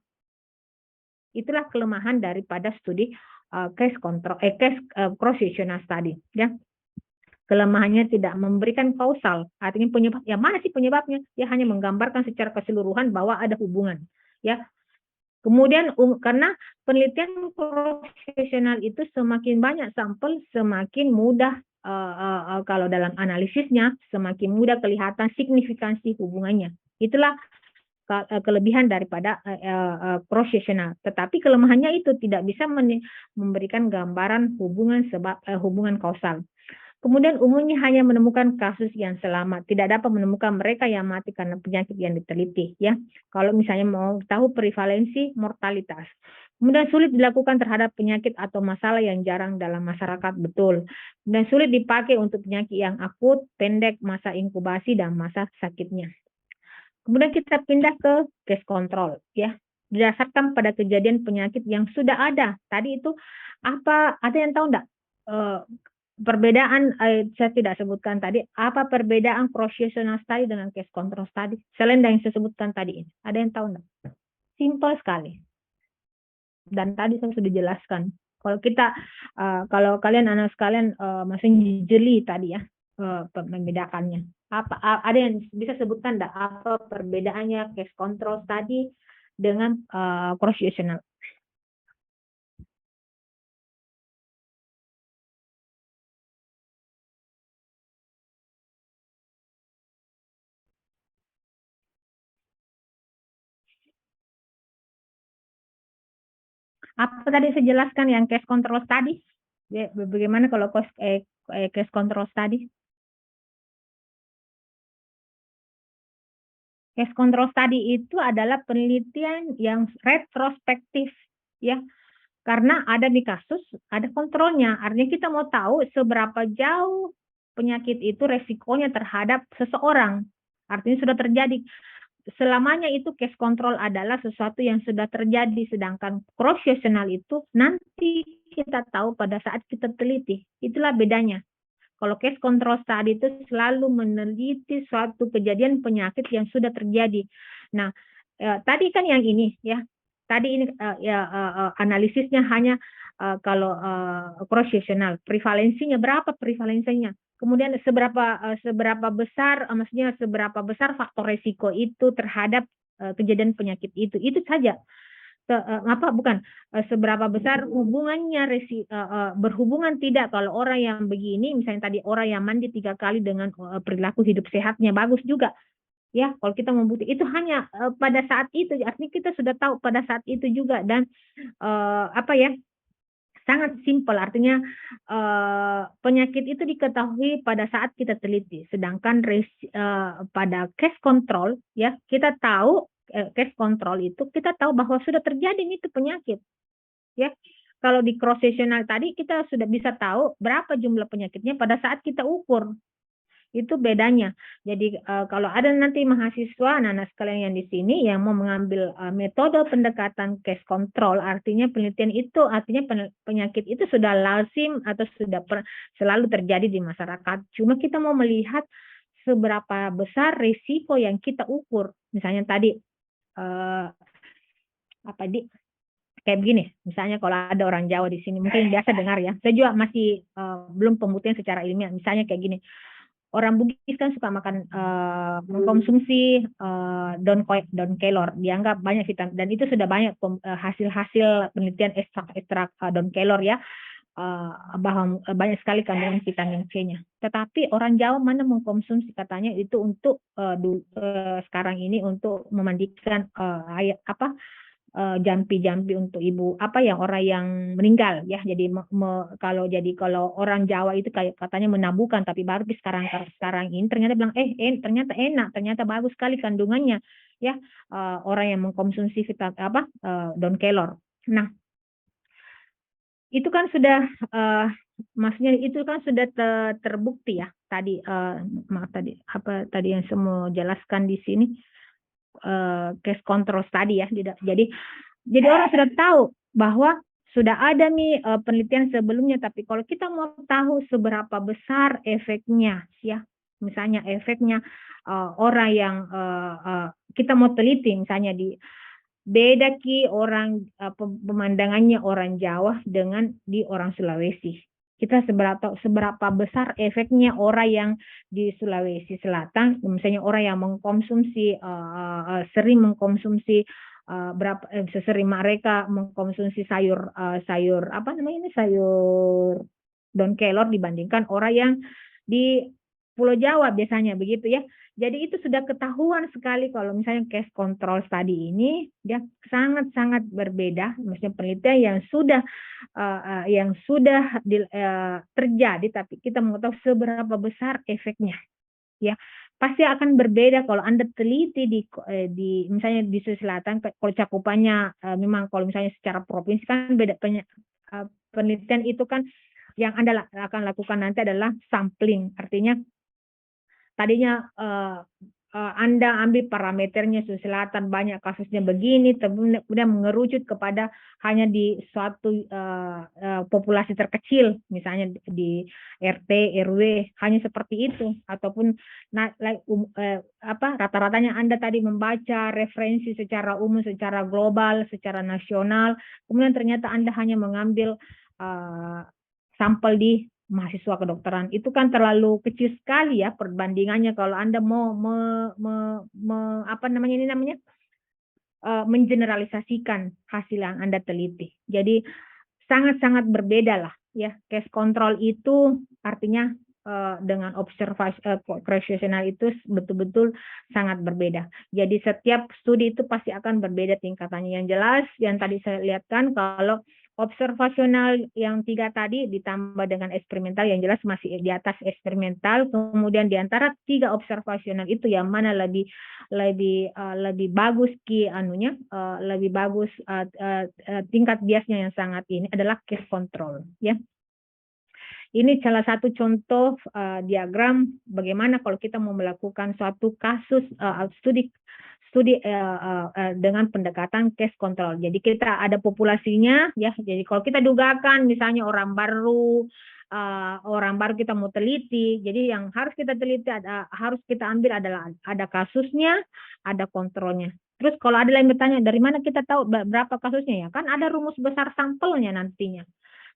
Itulah kelemahan daripada studi case cross sectional study, ya. Kelemahannya tidak memberikan kausal, artinya penyebab, yang mana sih penyebabnya? Ya hanya menggambarkan secara keseluruhan bahwa ada hubungan, ya. Kemudian karena penelitian profesional itu semakin banyak sampel, semakin mudah kalau dalam analisisnya semakin mudah kelihatan signifikansi hubungannya. Itulah kelebihan daripada cross sectional. Tetapi kelemahannya itu tidak bisa memberikan gambaran hubungan kausal. Kemudian umumnya hanya menemukan kasus yang selamat, tidak dapat menemukan mereka yang mati karena penyakit yang diteliti, ya. Kalau misalnya mau tahu prevalensi mortalitas. Kemudian sulit dilakukan terhadap penyakit atau masalah yang jarang dalam masyarakat, betul. Dan sulit dipakai untuk penyakit yang akut, pendek, masa inkubasi, dan masa sakitnya. Kemudian kita pindah ke case control, ya. Didasarkan pada kejadian penyakit yang sudah ada. Tadi itu apa? Ada yang tahu enggak? Perbedaan saya tidak sebutkan tadi, apa perbedaan cross sectional study dengan case control study selain yang saya sebutkan tadi ini? Ada yang tahu enggak? Simpel sekali. Dan tadi saya sudah jelaskan. Kalau kalian anak sekalian masih jeli tadi, ya, membedakannya. Ada yang bisa sebutkan enggak apa perbedaannya case control study dengan cross sectional? Apa tadi saya jelaskan yang case control study? Bagaimana kalau case control study? Case control study itu adalah penelitian yang retrospektif, ya. Karena ada di kasus, ada kontrolnya. Artinya kita mau tahu seberapa jauh penyakit itu resikonya terhadap seseorang. Artinya sudah terjadi. selamanya itu case control adalah sesuatu yang sudah terjadi, sedangkan cross sectional itu nanti kita tahu pada saat kita teliti. Itulah bedanya. Kalau case control study itu selalu meneliti suatu kejadian penyakit yang sudah terjadi. Nah, tadi kan yang ini ya, tadi ini analisisnya hanya kalau cross sectional, prevalensinya berapa prevalensinya, kemudian seberapa besar, maksudnya seberapa besar faktor resiko itu terhadap kejadian penyakit itu saja. Apa bukan seberapa besar hubungannya berhubungan tidak kalau orang yang begini, misalnya tadi orang yang mandi 3 kali dengan perilaku hidup sehatnya bagus juga ya. Kalau kita membuktikan itu hanya pada saat itu, artinya kita sudah tahu pada saat itu juga. Dan apa ya, sangat simpel, artinya penyakit itu diketahui pada saat kita teliti, sedangkan pada case control ya kita tahu, case control itu kita tahu bahwa sudah terjadi itu penyakit ya. Kalau di cross sectional tadi kita sudah bisa tahu berapa jumlah penyakitnya pada saat kita ukur. Itu bedanya. Jadi kalau ada nanti mahasiswa, anak-anak sekalian yang di sini yang mau mengambil metode pendekatan case control, artinya penelitian itu, artinya penyakit itu sudah lazim atau sudah selalu terjadi di masyarakat. Cuma kita mau melihat seberapa besar risiko yang kita ukur. Misalnya tadi kayak begini, misalnya kalau ada orang Jawa di sini mungkin biasa dengar ya. Saya juga masih belum pembuktian secara ilmiah. Misalnya kayak gini, orang Bugis kan suka makan mengkonsumsi daun kelor, dianggap banyak vitamin, dan itu sudah banyak hasil-hasil penelitian ekstrak daun kelor ya, bahwa banyak sekali kandungan vitamin C-nya. Tetapi orang Jawa mana mengkonsumsi, katanya itu untuk sekarang ini untuk memandikan jampi-jampi untuk ibu yang orang yang meninggal ya. Jadi kalau orang Jawa itu kayak katanya menabuhkan, tapi baru sekarang ini ternyata bilang ternyata enak, ternyata bagus sekali kandungannya ya, orang yang mengkonsumsi daun kelor. Nah, itu kan sudah maksudnya itu kan sudah terbukti ya tadi. Maaf tadi apa tadi yang saya mau jelaskan di sini, case control tadi ya. Jadi orang sudah tahu bahwa sudah ada nih penelitian sebelumnya, tapi kalau kita mau tahu seberapa besar efeknya ya, misalnya efeknya orang yang kita mau teliti, misalnya di beda orang pemandangannya orang Jawa dengan di orang Sulawesi. Kita seberapa besar efeknya orang yang di Sulawesi Selatan, misalnya orang yang mengkonsumsi sering mengkonsumsi sesering mereka mengkonsumsi sayur sayur daun kelor dibandingkan orang yang di Pulau Jawa biasanya begitu ya. Jadi itu sudah ketahuan sekali kalau misalnya case control study ini ya sangat-sangat berbeda, maksudnya penelitian yang sudah terjadi, tapi kita mau tahu seberapa besar efeknya ya. Pasti akan berbeda kalau Anda teliti di misalnya di Sulawesi Selatan, kalau cakupannya memang kalau misalnya secara provinsi kan beda, penelitian itu kan yang Anda akan lakukan nanti adalah sampling, artinya tadinya Anda ambil parameternya Sulawesi Selatan banyak kasusnya begini, kemudian mengerucut kepada hanya di suatu populasi terkecil, misalnya di RT RW hanya seperti itu, ataupun rata-ratanya Anda tadi membaca referensi secara umum, secara global, secara nasional, kemudian ternyata Anda hanya mengambil sampel di mahasiswa kedokteran, itu kan terlalu kecil sekali ya perbandingannya kalau Anda mau mengeneralisasikan hasil yang Anda teliti. Jadi sangat-sangat berbeda lah ya. Case control itu artinya dengan observasi cross-sectional itu betul-betul sangat berbeda. Jadi setiap studi itu pasti akan berbeda tingkatannya. Yang jelas yang tadi saya lihatkan, kalau observasional yang 3 tadi ditambah dengan eksperimental, yang jelas masih di atas eksperimental. Kemudian di antara 3 observasional itu yang mana lebih bagus lebih bagus tingkat biasnya yang sangat ini adalah case control ya. Ini salah satu contoh diagram bagaimana kalau kita mau melakukan suatu kasus studi studi dengan pendekatan case control. Jadi kita ada populasinya ya. Jadi kalau kita dugakan misalnya orang baru kita mau teliti. Jadi yang harus kita teliti harus kita ambil adalah ada kasusnya, ada kontrolnya. Terus kalau ada yang bertanya dari mana kita tahu berapa kasusnya ya? Kan ada rumus besar sampelnya nantinya.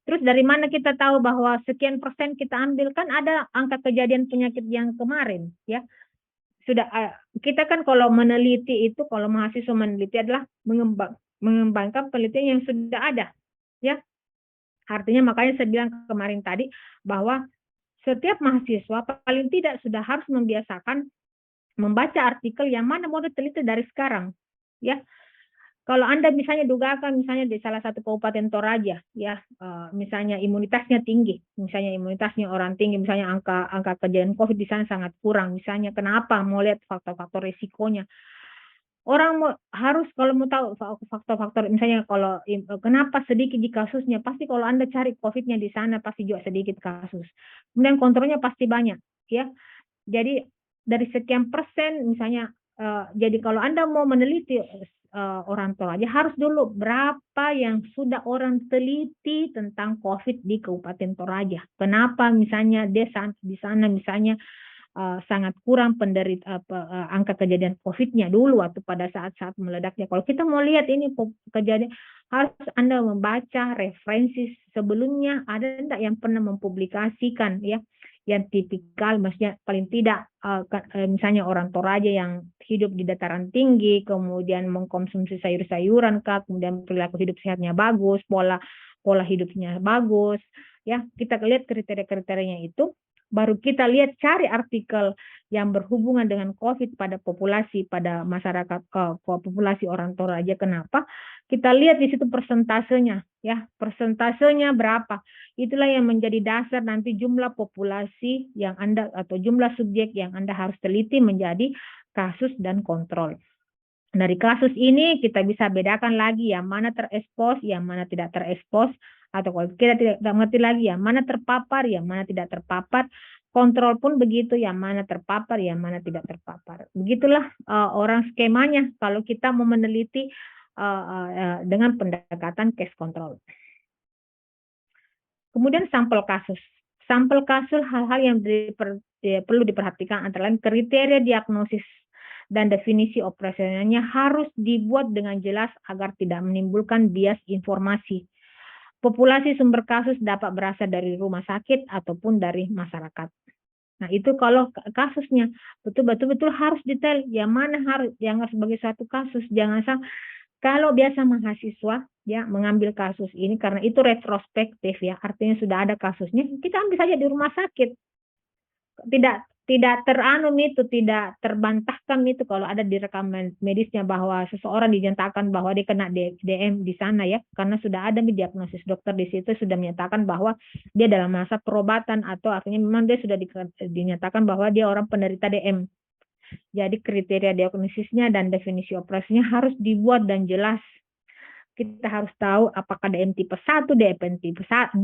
Terus dari mana kita tahu bahwa sekian persen kita ambil, kan ada angka kejadian penyakit yang kemarin ya. Sudah kita kan kalau meneliti itu, kalau mahasiswa meneliti adalah mengembangkan penelitian yang sudah ada ya. Artinya makanya saya bilang kemarin tadi bahwa setiap mahasiswa paling tidak sudah harus membiasakan membaca artikel yang mana mau diteliti dari sekarang ya. Kalau Anda misalnya dugakan misalnya di salah satu kabupaten Toraja ya, misalnya imunitasnya tinggi, misalnya imunitasnya orang tinggi, misalnya angka kejadian COVID di sana sangat kurang, misalnya kenapa, mau lihat faktor-faktor risikonya. Orang harus kalau mau tahu faktor-faktor, misalnya kalau kenapa sedikit di kasusnya, pasti kalau Anda cari COVID-nya di sana pasti juga sedikit kasus. Kemudian kontrolnya pasti banyak ya. Jadi dari sekian persen misalnya, jadi kalau Anda mau meneliti orang Toraja harus dulu berapa yang sudah orang teliti tentang COVID di Kabupaten Toraja. Kenapa misalnya di sana misalnya sangat kurang penderita angka kejadian COVID-nya dulu waktu pada saat-saat meledaknya. Kalau kita mau lihat ini kejadian, harus Anda membaca referensi sebelumnya, ada enggak yang pernah mempublikasikan ya, yang tipikal, maksudnya paling tidak misalnya orang Toraja yang hidup di dataran tinggi, kemudian mengkonsumsi sayur-sayuran, kemudian perilaku hidup sehatnya bagus, pola hidupnya bagus, ya kita lihat kriteria-kriterianya itu. Baru kita lihat cari artikel yang berhubungan dengan COVID pada masyarakat populasi orang Toraja. Kenapa? Kita lihat di situ persentasenya, ya persentasenya berapa. Itulah yang menjadi dasar nanti jumlah populasi yang Anda atau jumlah subjek yang Anda harus teliti menjadi kasus dan kontrol. Dari kasus ini kita bisa bedakan lagi yang mana terekspos, yang mana tidak terekspos, atau kalau kita tidak mengerti lagi yang mana terpapar, yang mana tidak terpapar. Kontrol pun begitu, yang mana terpapar, yang mana tidak terpapar. Begitulah orang skemanya kalau kita mau meneliti dengan pendekatan case control. Kemudian sampel kasus. Sampel kasus hal-hal yang perlu diperhatikan antara lain kriteria diagnosis dan definisi operasionalnya harus dibuat dengan jelas agar tidak menimbulkan bias informasi. Populasi sumber kasus dapat berasal dari rumah sakit ataupun dari masyarakat. Nah, itu kalau kasusnya betul-betul harus detail, yang mana harus dianggap sebagai satu kasus. Jangan sampai kalau biasa mahasiswa ya mengambil kasus ini karena itu retrospektif ya, artinya sudah ada kasusnya, kita ambil saja di rumah sakit. Tidak terbantahkan itu kalau ada di rekaman medisnya bahwa seseorang dinyatakan bahwa dia kena DM di sana ya, karena sudah ada diagnosis dokter di situ sudah menyatakan bahwa dia dalam masa perobatan atau artinya memang dia sudah dinyatakan bahwa dia orang penderita DM. Jadi kriteria diagnosisnya dan definisi operasinya harus dibuat dan jelas. Kita harus tahu apakah DM tipe 1, DM tipe 2.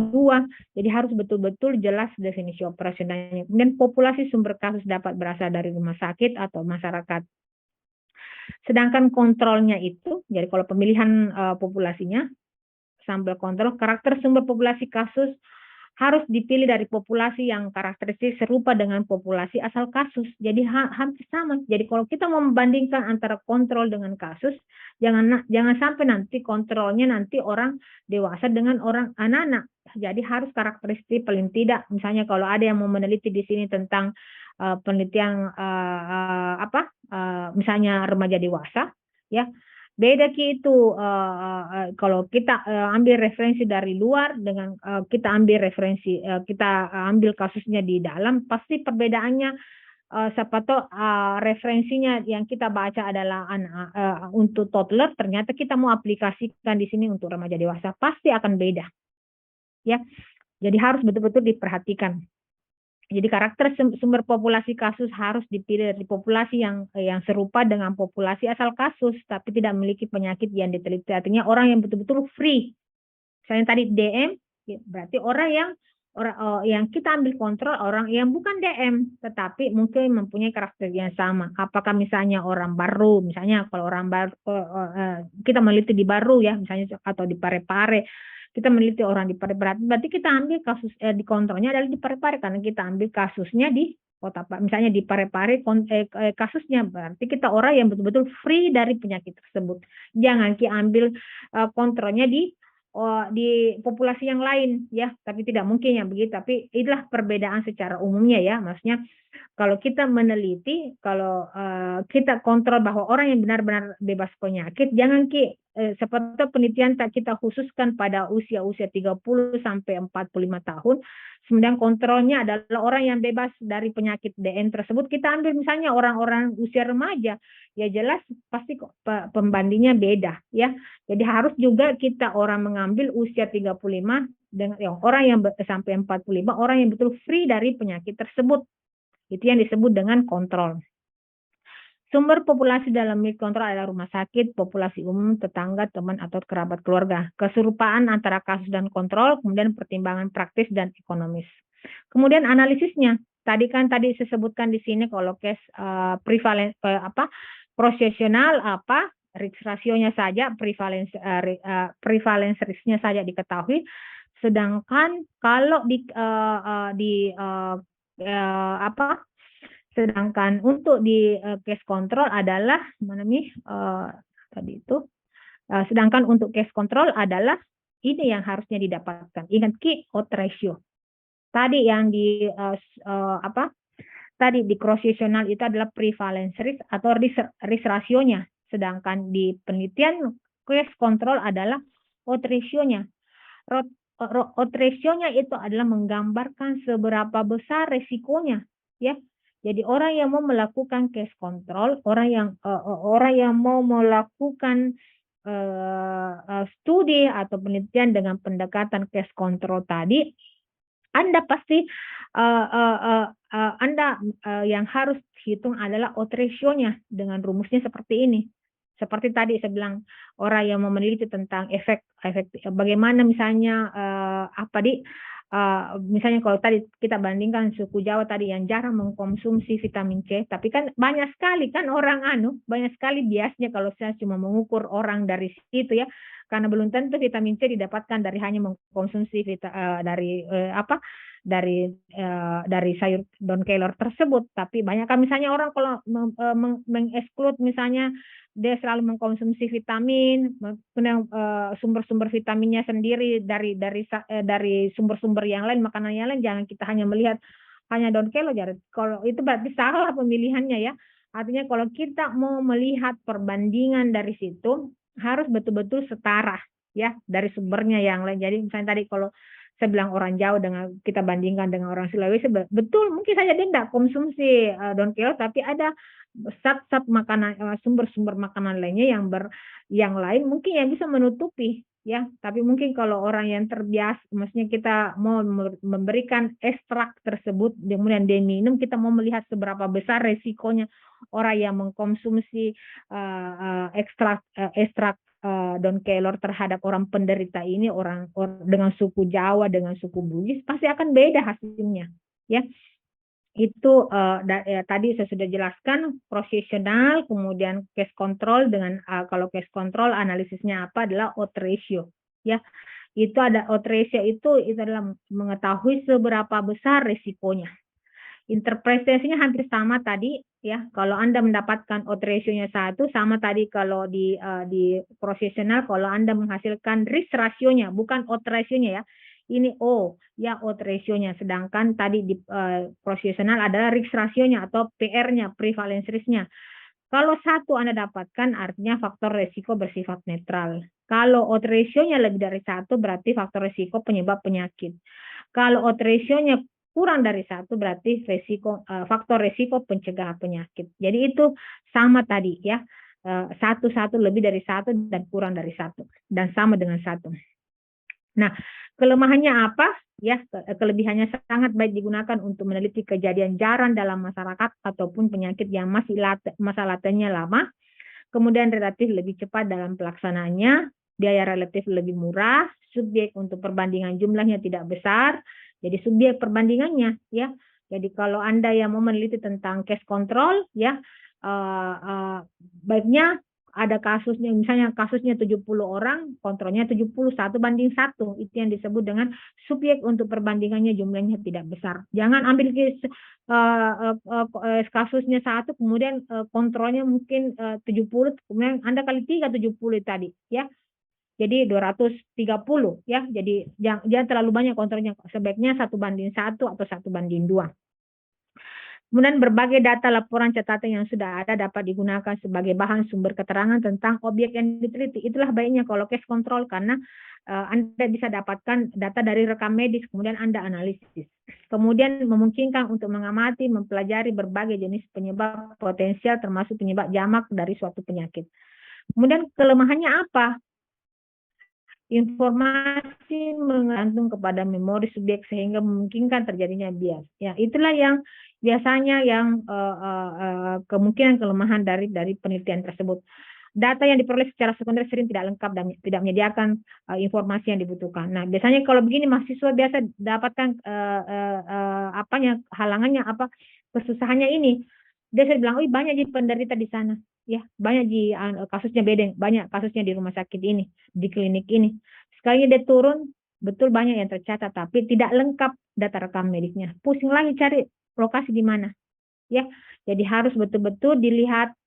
Jadi harus betul-betul jelas definisi operasionalnya. Kemudian populasi sumber kasus dapat berasal dari rumah sakit atau masyarakat. Sedangkan kontrolnya itu, jadi kalau pemilihan populasinya, sampel kontrol, karakter sumber populasi kasus harus dipilih dari populasi yang karakteristik serupa dengan populasi asal kasus. Jadi hampir sama. Jadi kalau kita mau membandingkan antara kontrol dengan kasus, jangan sampai nanti kontrolnya nanti orang dewasa dengan orang anak-anak. Jadi harus karakteristik paling tidak. Misalnya kalau ada yang mau meneliti di sini tentang penelitian misalnya remaja dewasa, ya. Beda itu kalau kita ambil referensi dari luar dengan kita ambil referensi kita ambil kasusnya di dalam, pasti perbedaannya siapa tahu referensinya yang kita baca adalah untuk toddler, ternyata kita mau aplikasikan di sini untuk remaja dewasa, pasti akan beda ya. Jadi harus betul-betul diperhatikan. Jadi karakter sumber populasi kasus harus dipilih dari populasi yang serupa dengan populasi asal kasus, tapi tidak memiliki penyakit yang diteliti. Artinya orang yang betul-betul free. Misalnya tadi DM, ya berarti orang yang yang kita ambil kontrol orang yang bukan DM, tetapi mungkin mempunyai karakter yang sama. Apakah misalnya orang baru, misalnya kalau orang baru kita meneliti di baru ya, misalnya atau di Parepare, kita meneliti orang di Parepare, berarti kita ambil kasus di kontrolnya adalah di Parepare karena kita ambil kasusnya di kota, misalnya di Parepare kasusnya, berarti kita orang yang betul-betul free dari penyakit tersebut. Jangan kita ambil kontrolnya di populasi yang lain ya, tapi tidak mungkin ya begitu, tapi itulah perbedaan secara umumnya ya, maksudnya kalau kita meneliti, kalau kita kontrol bahwa orang yang benar-benar bebas penyakit, jangan seperti penelitian kita khususkan pada usia-usia 30 sampai 45 tahun, kemudian kontrolnya adalah orang yang bebas dari penyakit DN tersebut, kita ambil misalnya orang-orang usia remaja, ya jelas pasti pembandingnya beda ya. Jadi harus juga kita orang mengambil usia 35 dengan orang yang sampai 45, orang yang betul free dari penyakit tersebut. Itu yang disebut dengan kontrol. Sumber populasi dalam kontrol adalah rumah sakit, populasi umum, tetangga, teman, atau kerabat keluarga. Keserupaan antara kasus dan kontrol, kemudian pertimbangan praktis dan ekonomis. Kemudian analisisnya. Tadi saya sebutkan di sini kalau case prosesional risk rasionya saja, prevalence risknya saja diketahui. Sedangkan kalau sedangkan untuk di case control adalah sedangkan untuk case control adalah ini yang harusnya didapatkan. Ingat odds ratio. Tadi yang tadi di cross-sectional itu adalah prevalence risk atau risk rasionya. Sedangkan di penelitian case control adalah odds ratio-nya. Odds ratio-nya itu adalah menggambarkan seberapa besar resikonya, ya. Jadi orang yang mau melakukan case control, orang yang mau melakukan studi atau penelitian dengan pendekatan case control tadi, Anda pasti yang harus hitung adalah odds ratio-nya dengan rumusnya seperti ini. Seperti tadi saya bilang, orang yang mau meneliti tentang efek bagaimana misalnya misalnya kalau tadi kita bandingkan suku Jawa tadi yang jarang mengkonsumsi vitamin C, tapi kan banyak sekali kan banyak sekali biasnya kalau saya cuma mengukur orang dari situ ya, karena belum tentu vitamin C didapatkan dari hanya mengkonsumsi dari sayur daun kelor tersebut, tapi banyak kan misalnya orang kalau mengeksklud misalnya dia selalu mengkonsumsi vitamin, sumber-sumber vitaminnya sendiri dari sumber-sumber yang lain, makanan yang lain, jangan kita hanya melihat hanya daun kelor. Kalau itu berarti salah pemilihannya ya. Artinya kalau kita mau melihat perbandingan dari situ harus betul-betul setara ya dari sumbernya yang lain. Jadi misalnya tadi kalau saya bilang orang Jawa dengan kita bandingkan dengan orang Sulawesi, betul mungkin saja dia tidak konsumsi daun kelor, tapi ada zat-zat makanan, sumber-sumber makanan lainnya yang lain mungkin yang bisa menutupi ya. Tapi mungkin kalau orang yang terbiasa, maksudnya kita mau memberikan ekstrak tersebut kemudian dia minum, kita mau melihat seberapa besar resikonya orang yang mengkonsumsi ekstrak daun kelor terhadap orang penderita ini, orang dengan suku Jawa dengan suku Bugis, pasti akan beda hasilnya ya. Itu tadi saya sudah jelaskan prosesional, kemudian case control dengan kalau case control analisisnya apa adalah odds ratio ya. Itu ada odds ratio itu adalah mengetahui seberapa besar risikonya. Interpretasinya hampir sama tadi ya. Kalau Anda mendapatkan odds ratio-nya 1, sama tadi kalau di prosesional kalau Anda menghasilkan risk ratio-nya, bukan odds ratio-nya ya. Ini ya odds ratio-nya, sedangkan tadi di prosesional adalah risk ratio-nya atau PR-nya, prevalence risk-nya. Kalau 1 Anda dapatkan artinya faktor resiko bersifat netral. Kalau odds ratio-nya lebih dari 1 berarti faktor resiko penyebab penyakit. Kalau odds ratio-nya kurang dari 1 berarti faktor resiko pencegah penyakit. Jadi itu sama tadi ya. 1 lebih dari 1 dan kurang dari 1 dan sama dengan 1. Nah, kelemahannya apa? Ya, kelebihannya sangat baik digunakan untuk meneliti kejadian jarang dalam masyarakat ataupun penyakit yang masih masa latennya lama. Kemudian relatif lebih cepat dalam pelaksanaannya. biaya relatif lebih murah, subjek untuk perbandingan jumlahnya tidak besar, jadi subjek perbandingannya ya. Jadi kalau Anda yang mau meneliti tentang case control ya, baiknya ada kasusnya, misalnya kasusnya 70 orang, kontrolnya 71 banding 1. Itu yang disebut dengan subjek untuk perbandingannya jumlahnya tidak besar. Jangan ambil kasusnya 1, kemudian kontrolnya mungkin 70, kemudian Anda kali 3 70 tadi ya. Jadi 230 ya. Jadi jangan terlalu banyak kontrolnya. Sebaiknya 1 banding 1 atau 1 banding 2. Kemudian berbagai data laporan catatan yang sudah ada dapat digunakan sebagai bahan sumber keterangan tentang objek yang diteliti. Itulah baiknya kalau case control, karena Anda bisa dapatkan data dari rekam medis, kemudian Anda analisis. Kemudian memungkinkan untuk mengamati, mempelajari berbagai jenis penyebab potensial termasuk penyebab jamak dari suatu penyakit. Kemudian kelemahannya apa? Informasi menggantung kepada memori subjek sehingga memungkinkan terjadinya bias. Ya, itulah yang biasanya yang kemungkinan kelemahan dari penelitian tersebut. Data yang diperoleh secara sekunder sering tidak lengkap dan tidak menyediakan informasi yang dibutuhkan. Nah, biasanya kalau begini mahasiswa biasa dapatkan halangannya apa, kesusahannya ini. Dia sering bilang, "Oh, banyak di penderita di sana." Ya, banyak di kasusnya beda, banyak kasusnya di rumah sakit ini, di klinik ini. Sekali dia turun, betul banyak yang tercatat, tapi tidak lengkap data rekam medisnya. Pusing lagi cari lokasi di mana, ya. Jadi harus betul-betul dilihat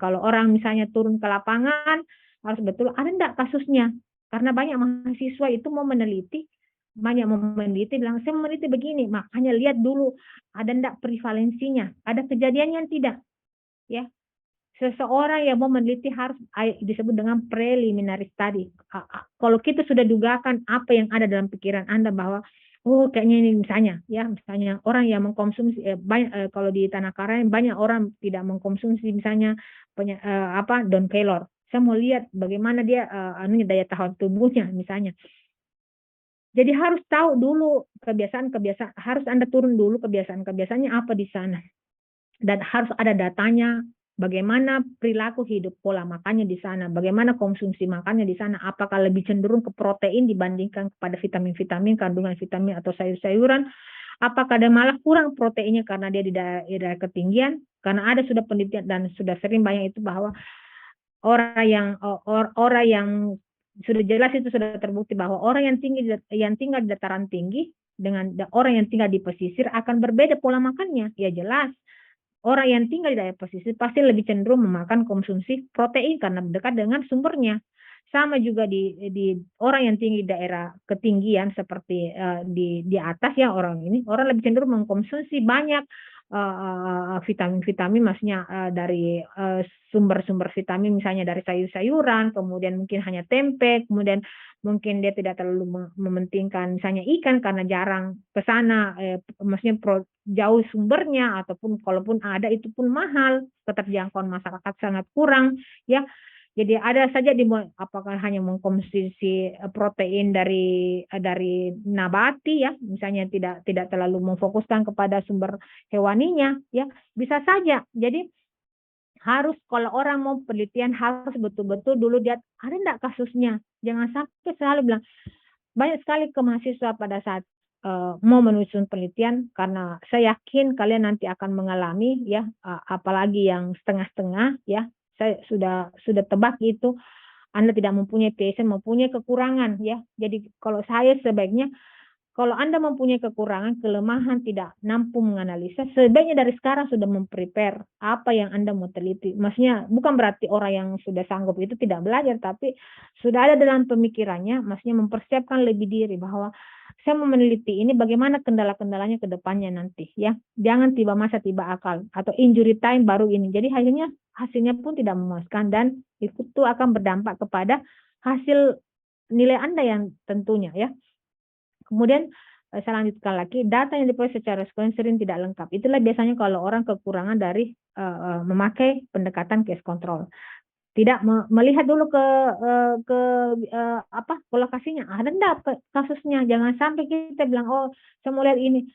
kalau orang misalnya turun ke lapangan, harus betul ada enggak kasusnya. Karena banyak mahasiswa itu mau meneliti, bilang, "Saya mau meneliti begini." Makanya lihat dulu ada enggak prevalensinya, ada kejadiannya tidak, ya. Seseorang yang mau meneliti harus disebut dengan preliminary study. Kalau kita sudah dugakan apa yang ada dalam pikiran Anda bahwa oh kayaknya ini misalnya orang yang mengkonsumsi kalau di Tanah Karang banyak orang tidak mengkonsumsi misalnya Don Taylor. Saya mau lihat bagaimana dia daya tahan tubuhnya misalnya. Jadi harus tahu dulu kebiasaan, harus Anda turun dulu kebiasaan-kebiasaannya apa di sana. Dan harus ada datanya, bagaimana perilaku hidup, pola makannya di sana, bagaimana konsumsi makannya di sana, apakah lebih cenderung ke protein dibandingkan kepada vitamin-vitamin, kandungan vitamin atau sayur-sayuran, apakah ada malah kurang proteinnya karena dia di daerah ketinggian, karena ada sudah penelitian dan sudah sering banyak itu bahwa orang yang sudah jelas itu sudah terbukti bahwa orang yang tinggal di dataran tinggi dengan orang yang tinggal di pesisir akan berbeda pola makannya, ya jelas. Orang yang tinggal di daerah pesisir pasti lebih cenderung memakan konsumsi protein karena dekat dengan sumbernya. Sama juga di orang yang tinggi daerah ketinggian seperti di atas ya orang lebih cenderung mengkonsumsi banyak vitamin-vitamin, maksudnya dari sumber-sumber vitamin misalnya dari sayur-sayuran, kemudian mungkin hanya tempe, kemudian mungkin dia tidak terlalu mementingkan misalnya ikan karena jarang ke sana, maksudnya jauh sumbernya, ataupun kalaupun ada itu pun mahal, keterjangkauan masyarakat sangat kurang ya. Jadi ada saja apakah hanya mengkonsumsi protein dari nabati ya, misalnya tidak terlalu memfokuskan kepada sumber hewaninya ya, bisa saja. Jadi harus kalau orang mau penelitian harus betul-betul dulu lihat ada enggak kasusnya. Jangan sampai selalu bilang, banyak sekali ke mahasiswa pada saat mau menyusun penelitian, karena saya yakin kalian nanti akan mengalami ya, apalagi yang setengah-setengah ya. Saya sudah tebak itu Anda tidak mempunyai passion, mempunyai kekurangan ya. Jadi kalau saya sebaiknya kalau Anda mempunyai kekurangan, kelemahan, tidak mampu menganalisa, sebaiknya dari sekarang sudah memprepare apa yang Anda mau teliti. Maksudnya bukan berarti orang yang sudah sanggup itu tidak belajar, tapi sudah ada dalam pemikirannya, maksudnya mempersiapkan lebih diri bahwa saya mau meneliti ini bagaimana kendala-kendalanya ke depannya nanti ya. Jangan tiba masa tiba akal atau injury time baru ini. Jadi hasilnya pun tidak memuaskan dan itu akan berdampak kepada hasil nilai Anda yang tentunya ya. Kemudian saya lanjutkan lagi, data yang diperoleh secara sekunder sering tidak lengkap. Itulah biasanya kalau orang kekurangan dari memakai pendekatan case control. Tidak melihat dulu ke lokasinya, ada enggak kasusnya. Jangan sampai kita bilang, oh saya mau lihat ini.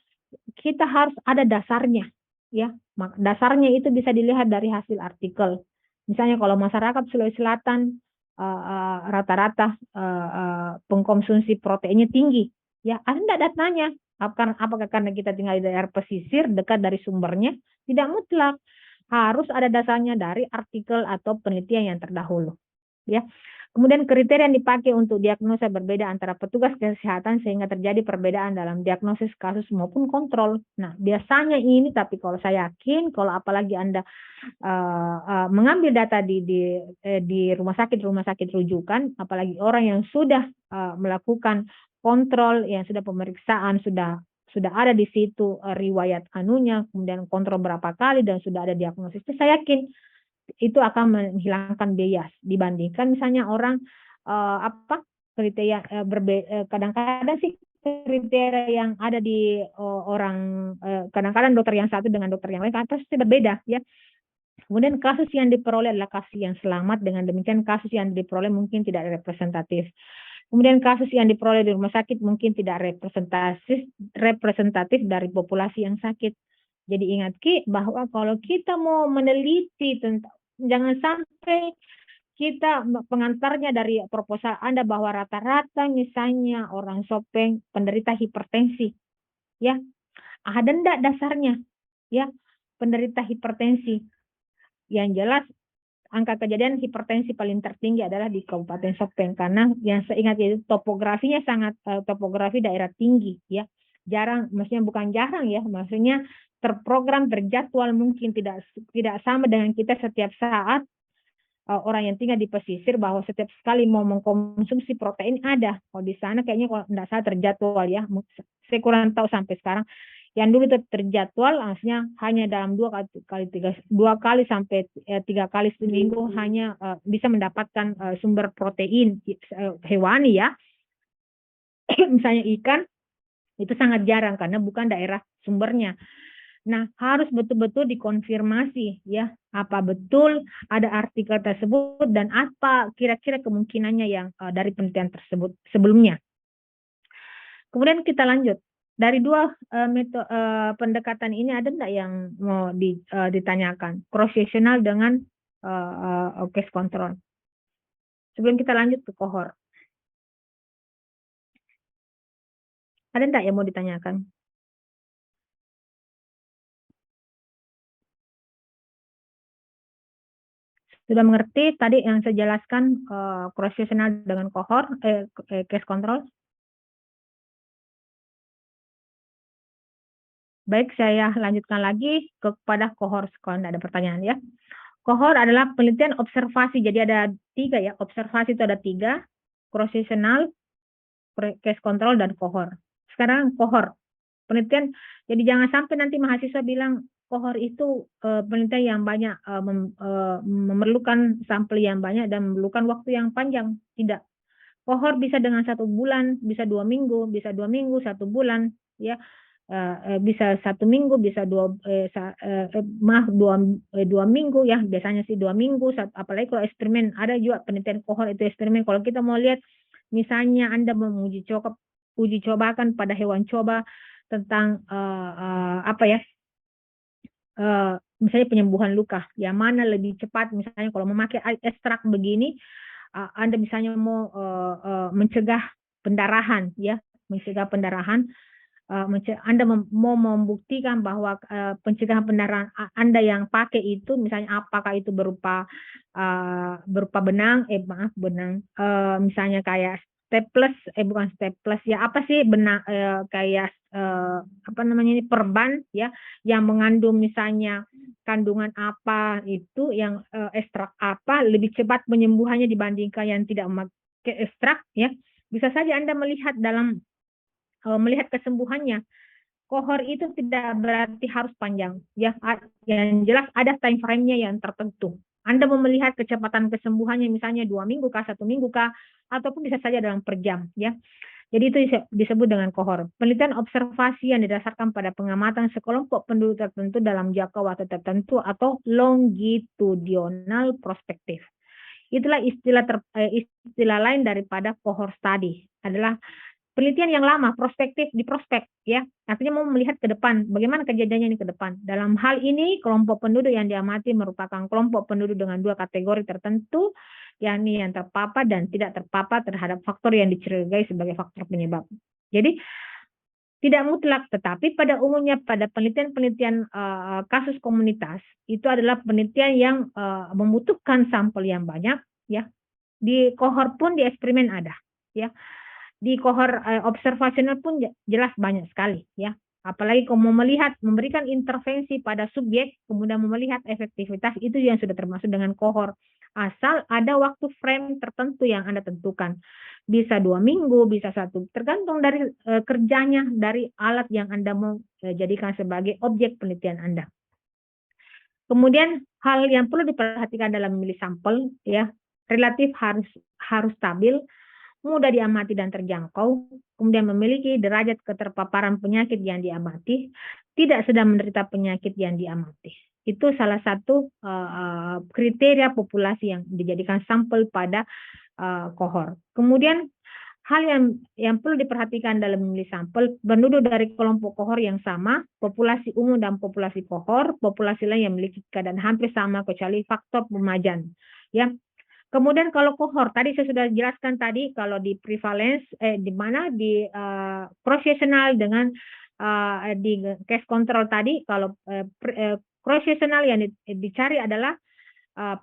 Kita harus ada dasarnya. Ya, dasarnya itu bisa dilihat dari hasil artikel. Misalnya kalau masyarakat Sulawesi Selatan rata-rata pengkonsumsi proteinnya tinggi. Ya, ada enggak datanya? Apakah karena kita tinggal di daerah pesisir dekat dari sumbernya? Tidak mutlak. Harus ada dasarnya dari artikel atau penelitian yang terdahulu. Ya. Kemudian kriteria yang dipakai untuk diagnosa berbeda antara petugas kesehatan sehingga terjadi perbedaan dalam diagnosis kasus maupun kontrol. Nah, biasanya ini, tapi kalau saya yakin, kalau apalagi Anda mengambil data di rumah sakit rujukan, apalagi orang yang sudah melakukan kontrol, yang sudah pemeriksaan, sudah ada di situ riwayat anunya, kemudian kontrol berapa kali dan sudah ada diagnosisnya, saya yakin itu akan menghilangkan bias dibandingkan misalnya orang kriteria kadang-kadang sih kriteria yang ada di orang kadang-kadang dokter yang satu dengan dokter yang lain kan pasti berbeda ya. Kemudian kasus yang diperoleh adalah kasus yang selamat, dengan demikian kasus yang diperoleh mungkin tidak representatif. Kemudian kasus yang diperoleh di rumah sakit mungkin tidak representatif dari populasi yang sakit. Jadi ingat Ki, bahwa kalau kita mau meneliti tentang, jangan sampai kita pengantarnya dari proposal Anda bahwa rata-rata misalnya orang Sopeng penderita hipertensi. Ya, ada enggak dasarnya? Ya, penderita hipertensi. Yang jelas angka kejadian hipertensi paling tertinggi adalah di Kabupaten Sopeng karena yang saya ingat itu topografinya sangat topografi daerah tinggi ya. Jarang, maksudnya bukan jarang ya, maksudnya terprogram terjadwal mungkin tidak sama dengan kita setiap saat orang yang tinggal di pesisir bahwa setiap sekali mau mengkonsumsi protein ada. Kalau di sana kayaknya kalau tidak salah terjadwal ya. Saya kurang tahu sampai sekarang. Yang dulu itu terjadwal, maksudnya hanya dalam 2 kali sampai 3 kali seminggu hanya bisa mendapatkan sumber protein hewani ya. Misalnya ikan, itu sangat jarang karena bukan daerah sumbernya. Nah, harus betul-betul dikonfirmasi ya, apa betul ada artikel tersebut dan apa kira-kira kemungkinannya yang dari penelitian tersebut sebelumnya. Kemudian kita lanjut. Dari dua pendekatan ini ada enggak yang mau ditanyakan? Cross-sectional dengan case control. Sebelum kita lanjut ke cohort. Ada enggak yang mau ditanyakan? Sudah mengerti tadi yang saya jelaskan cross-sectional dengan cohort, case control? Baik, saya lanjutkan lagi kepada cohort kalau tidak ada pertanyaan ya. Cohort adalah penelitian observasi, jadi ada 3 ya, observasi itu ada 3, cross-sectional, case control, dan cohort. Sekarang cohort, penelitian, jadi jangan sampai nanti mahasiswa bilang cohort itu penelitian yang banyak, memerlukan sampel yang banyak dan memerlukan waktu yang panjang, tidak. Cohort bisa dengan 1 bulan, bisa 2 minggu, bisa 2 minggu, 1 bulan, ya. Bisa 1 minggu, bisa 2 minggu ya, biasanya sih 2 minggu, apalagi kalau eksperimen, ada juga penelitian cohort itu eksperimen. Kalau kita mau lihat, misalnya Anda mau uji cobakan pada hewan coba tentang misalnya penyembuhan luka, yang mana lebih cepat, misalnya kalau memakai ekstrak begini, Anda misalnya mau mencegah pendarahan ya, mencegah pendarahan, Anda mau membuktikan bahwa pencegahan pendarahan Anda yang pakai itu misalnya apakah itu berupa benang, misalnya kayak staples, bukan staples ya, apa sih benang kayak apa namanya ini, perban ya, yang mengandung misalnya kandungan apa itu, yang ekstrak apa lebih cepat penyembuhannya dibandingkan yang tidak memakai ekstrak ya. Bisa saja Anda melihat melihat kesembuhannya. Cohort itu tidak berarti harus panjang ya, yang jelas ada time frame-nya yang tertentu. Anda mau melihat kecepatan kesembuhannya misalnya 2 minggu kah, 1 minggu kah, ataupun bisa saja dalam per jam ya. Jadi itu disebut dengan cohort. Penelitian observasi yang didasarkan pada pengamatan sekelompok penduduk tertentu dalam jangka waktu tertentu atau longitudinal prospektif. Itulah istilah lain daripada cohort study, adalah penelitian yang lama, prospektif, di prospek ya. Artinya mau melihat ke depan, bagaimana kejadiannya ini ke depan. Dalam hal ini, kelompok penduduk yang diamati merupakan kelompok penduduk dengan 2 kategori tertentu, yakni yang terpapar dan tidak terpapar terhadap faktor yang dicurigai sebagai faktor penyebab. Jadi tidak mutlak, tetapi pada umumnya pada penelitian-penelitian kasus komunitas itu adalah penelitian yang membutuhkan sampel yang banyak, ya. Di kohort pun di eksperimen ada, ya. Di kohort observasional pun jelas banyak sekali, ya. Apalagi kalau mau melihat, memberikan intervensi pada subjek, kemudian melihat efektivitas, itu yang sudah termasuk dengan kohort. Asal ada waktu frame tertentu yang Anda tentukan. Bisa 2 minggu, bisa 1, tergantung dari kerjanya, dari alat yang Anda mau jadikan sebagai objek penelitian Anda. Kemudian hal yang perlu diperhatikan dalam memilih sampel, ya, relatif harus stabil, mudah diamati dan terjangkau, kemudian memiliki derajat keterpaparan penyakit yang diamati, tidak sedang menderita penyakit yang diamati. Itu salah satu kriteria populasi yang dijadikan sampel pada kohort. Kemudian hal yang perlu diperhatikan dalam memilih sampel, penduduk dari kelompok kohort yang sama, populasi umum dan populasi kohort, populasi lain yang memiliki keadaan hampir sama kecuali faktor pemajan, ya. Kemudian kalau kohort, tadi saya sudah jelaskan tadi, kalau di prevalence, di mana di cross-sectional dengan di case control tadi, kalau cross-sectional yang dicari adalah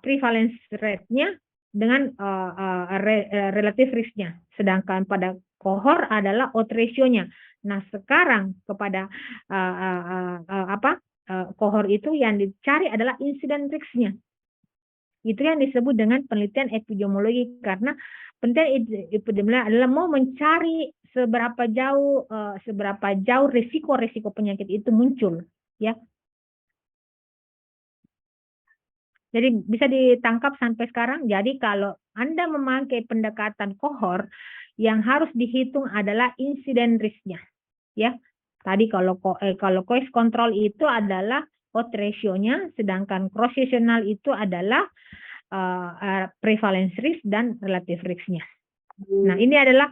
prevalence rate-nya dengan relative risk-nya. Sedangkan pada kohort adalah odds ratio-nya. Nah, sekarang kepada kohort itu yang dicari adalah incident risk-nya. Itu yang disebut dengan penelitian epidemiologi, karena penelitian epidemiologi adalah mau mencari seberapa jauh risiko penyakit itu muncul, ya. Jadi bisa ditangkap sampai sekarang. Jadi kalau Anda memakai pendekatan kohort, yang harus dihitung adalah insiden risk-nya, ya. Tadi kalau case control itu adalah odds ratio-nya, sedangkan cross-sectional itu adalah prevalence risk dan relative risk-nya. Nah, ini adalah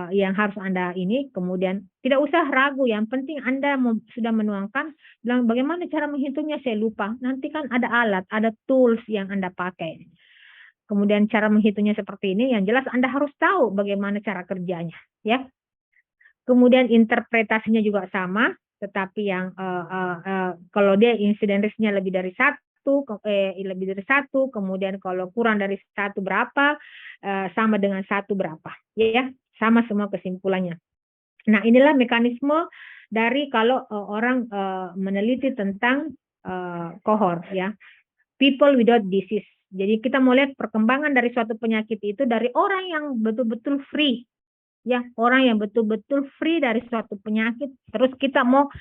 yang harus Anda ini, kemudian tidak usah ragu, yang penting Anda sudah menuangkan, bilang bagaimana cara menghitungnya saya lupa. Nanti kan ada alat, ada tools yang Anda pakai. Kemudian cara menghitungnya seperti ini, yang jelas Anda harus tahu bagaimana cara kerjanya, ya. Kemudian interpretasinya juga sama, tetapi yang kalau dia insiden risk-nya lebih dari 1, kemudian kalau kurang dari 1 berapa, sama dengan 1 berapa, ya, sama semua kesimpulannya. Nah, inilah mekanisme dari kalau orang meneliti tentang kohort, ya, people without disease. Jadi kita mau lihat perkembangan dari suatu penyakit itu dari orang yang betul-betul free, ya, orang yang betul-betul free dari suatu penyakit. Terus kita mau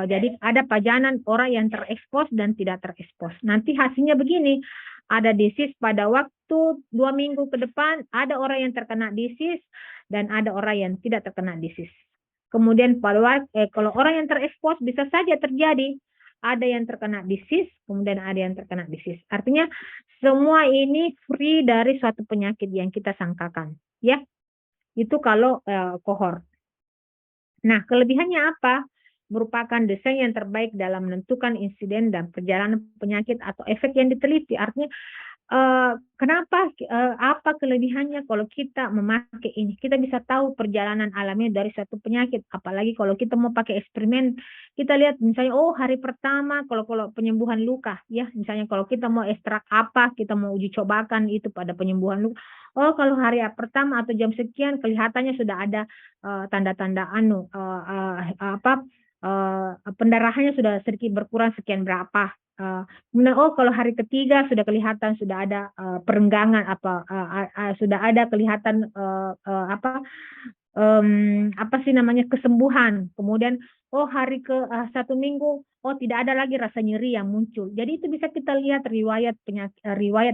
jadi ada pajanan orang yang terekspos dan tidak terekspos. Nanti hasilnya begini, ada disease pada waktu 2 minggu ke depan, ada orang yang terkena disease dan ada orang yang tidak terkena disease. Kemudian kalau orang yang terekspos bisa saja terjadi ada yang terkena disease, kemudian ada yang terkena disease. Artinya semua ini free dari suatu penyakit yang kita sangkakan, ya. Itu kalau kohort. Nah, kelebihannya apa? Merupakan desain yang terbaik dalam menentukan insiden dan perjalanan penyakit atau efek yang diteliti. Artinya kenapa, apa kelebihannya kalau kita memakai ini? Kita bisa tahu perjalanan alamiah dari suatu penyakit. Apalagi kalau kita mau pakai eksperimen, kita lihat misalnya, oh hari pertama kalau penyembuhan luka, ya, misalnya kalau kita mau ekstrak apa, kita mau uji cobakan itu pada penyembuhan luka. Oh kalau hari pertama atau jam sekian kelihatannya sudah ada tanda-tanda pendarahannya sudah sedikit berkurang sekian berapa. Kemudian kalau hari ketiga sudah kelihatan sudah ada perenggangan sudah ada kelihatan kesembuhan. Kemudian hari ke 1 minggu tidak ada lagi rasa nyeri yang muncul. Jadi itu bisa kita lihat riwayat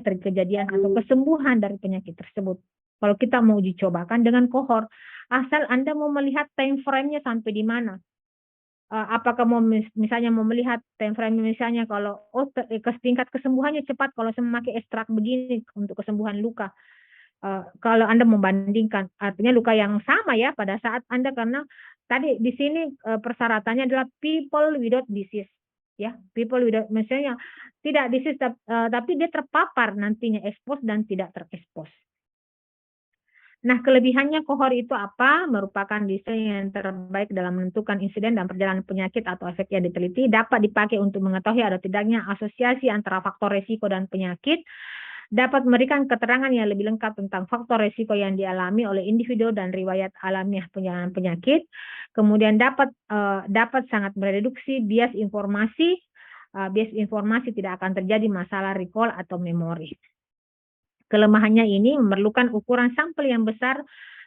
dari kejadian atau kesembuhan dari penyakit tersebut. Kalau kita mau uji cobakan dengan kohort, asal Anda mau melihat time frame-nya sampai di mana. Apakah misalnya mau melihat time frame misalnya kalau tingkat kesembuhannya cepat kalau saya memakai ekstrak begini untuk kesembuhan luka. Kalau Anda membandingkan, artinya luka yang sama ya pada saat Anda, karena tadi di sini persyaratannya adalah people without disease. ya. People without, misalnya tidak disease tapi dia terpapar nantinya, expose dan tidak terekspos. Nah, kelebihannya kohor itu apa? Merupakan desain yang terbaik dalam menentukan insiden dan perjalanan penyakit atau efek yang diteliti, dapat dipakai untuk mengetahui ada tidaknya asosiasi antara faktor resiko dan penyakit, dapat memberikan keterangan yang lebih lengkap tentang faktor resiko yang dialami oleh individu dan riwayat alamiah penanganan penyakit, kemudian dapat sangat mereduksi bias informasi. Bias informasi tidak akan terjadi masalah recall atau memori. Kelemahannya ini memerlukan ukuran sampel yang besar,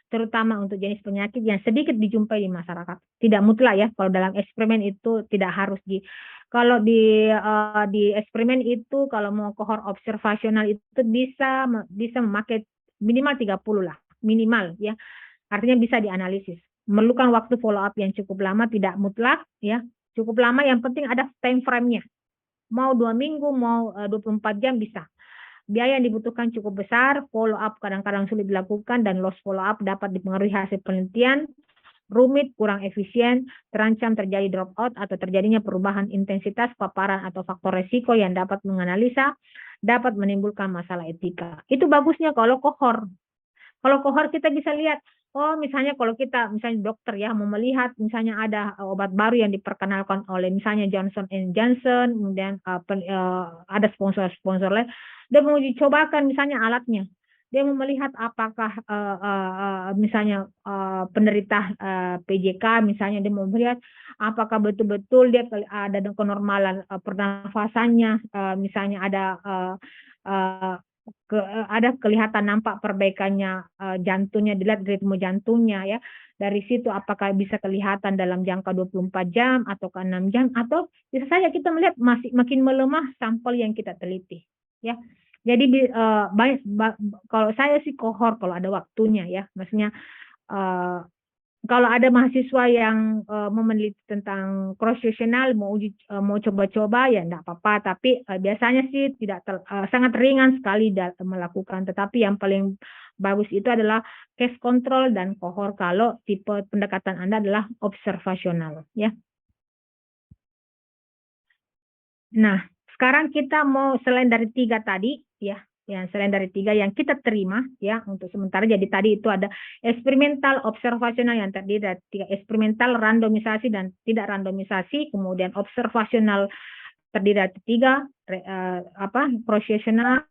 terutama untuk jenis penyakit yang sedikit dijumpai di masyarakat. Tidak mutlak ya, kalau dalam eksperimen itu tidak harus kalau di eksperimen itu kalau mau kohor observasional itu bisa memakai minimal 30 lah, minimal ya. Artinya bisa dianalisis. Memerlukan waktu follow up yang cukup lama, tidak mutlak ya. Cukup lama, yang penting ada time frame-nya. Mau 2 minggu, mau 24 jam bisa. Biaya yang dibutuhkan cukup besar, follow up kadang-kadang sulit dilakukan, dan loss follow up dapat dipengaruhi hasil penelitian, rumit, kurang efisien, terancam terjadi dropout atau terjadinya perubahan intensitas paparan atau faktor resiko yang dapat menganalisa, dapat menimbulkan masalah etika. Itu bagusnya kalau kohor. Kalau kohor kita bisa lihat, oh misalnya kalau kita misalnya dokter ya mau melihat misalnya ada obat baru yang diperkenalkan oleh misalnya Johnson Johnson, kemudian ada sponsor-sponsor lain, dia mau uji cobakan misalnya alatnya. Dia mau melihat apakah misalnya penderita PJK misalnya, dia mau melihat apakah betul-betul dia ada kenormalan pernafasannya, misalnya ada kelihatan nampak perbaikannya jantungnya, dilihat ritme jantungnya ya. Dari situ apakah bisa kelihatan dalam jangka 24 jam atau ke 6 jam, atau bisa saja kita melihat masih makin melemah sampel yang kita teliti ya. Jadi kalau saya sih kohor kalau ada waktunya ya. Maksudnya kalau ada mahasiswa yang mau meneliti tentang cross sectional, mau coba-coba ya enggak apa-apa, tapi biasanya sih sangat ringan sekali melakukan. Tetapi yang paling bagus itu adalah case control dan kohor kalau tipe pendekatan Anda adalah observasional ya. Nah, sekarang kita mau selain dari 3 tadi ya, selain dari 3 yang kita terima ya untuk sementara. Jadi tadi itu ada eksperimental, observasional yang terdiri dari 3, eksperimental, randomisasi dan tidak randomisasi, kemudian observasional terdiri dari 3, prosesional,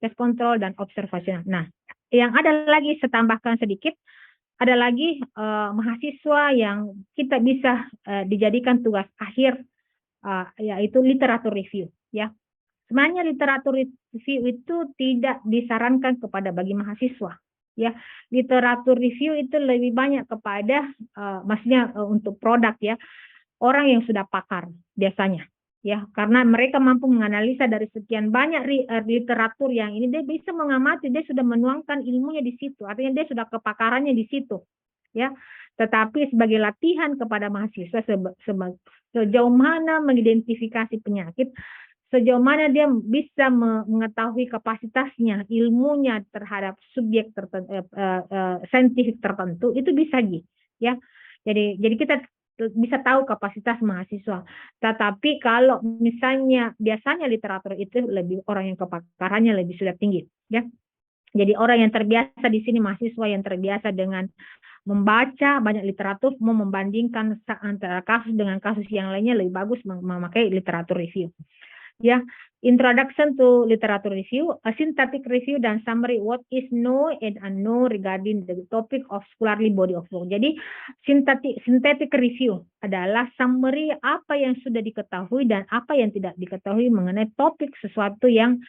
test control dan observasional. Nah, yang ada lagi saya tambahkan sedikit, ada lagi mahasiswa yang kita bisa dijadikan tugas akhir, yaitu literatur review ya. Sebenarnya literatur review itu tidak disarankan bagi mahasiswa ya. Literatur review itu lebih banyak kepada maksudnya untuk produk ya, orang yang sudah pakar biasanya ya, karena mereka mampu menganalisa dari sekian banyak literatur yang ini, dia bisa mengamati, dia sudah menuangkan ilmunya di situ, artinya dia sudah kepakarannya di situ ya. Tetapi sebagai latihan kepada mahasiswa sejauh mana mengidentifikasi penyakit, sejauh mana dia bisa mengetahui kapasitasnya, ilmunya terhadap subjek saintifik tertentu, itu bisa ya. Jadi kita bisa tahu kapasitas mahasiswa. Tetapi kalau misalnya biasanya literatur itu lebih orang yang kepakarannya lebih sudah tinggi ya. Jadi orang yang terbiasa di sini, mahasiswa yang terbiasa dengan membaca banyak literatur, mau membandingkan antara kasus dengan kasus yang lainnya, lebih bagus memakai literatur review. Ya, introduction to literature review, a synthetic review dan summary what is known and unknown regarding the topic of scholarly body of work. Jadi synthetic review adalah summary apa yang sudah diketahui dan apa yang tidak diketahui mengenai topik sesuatu yang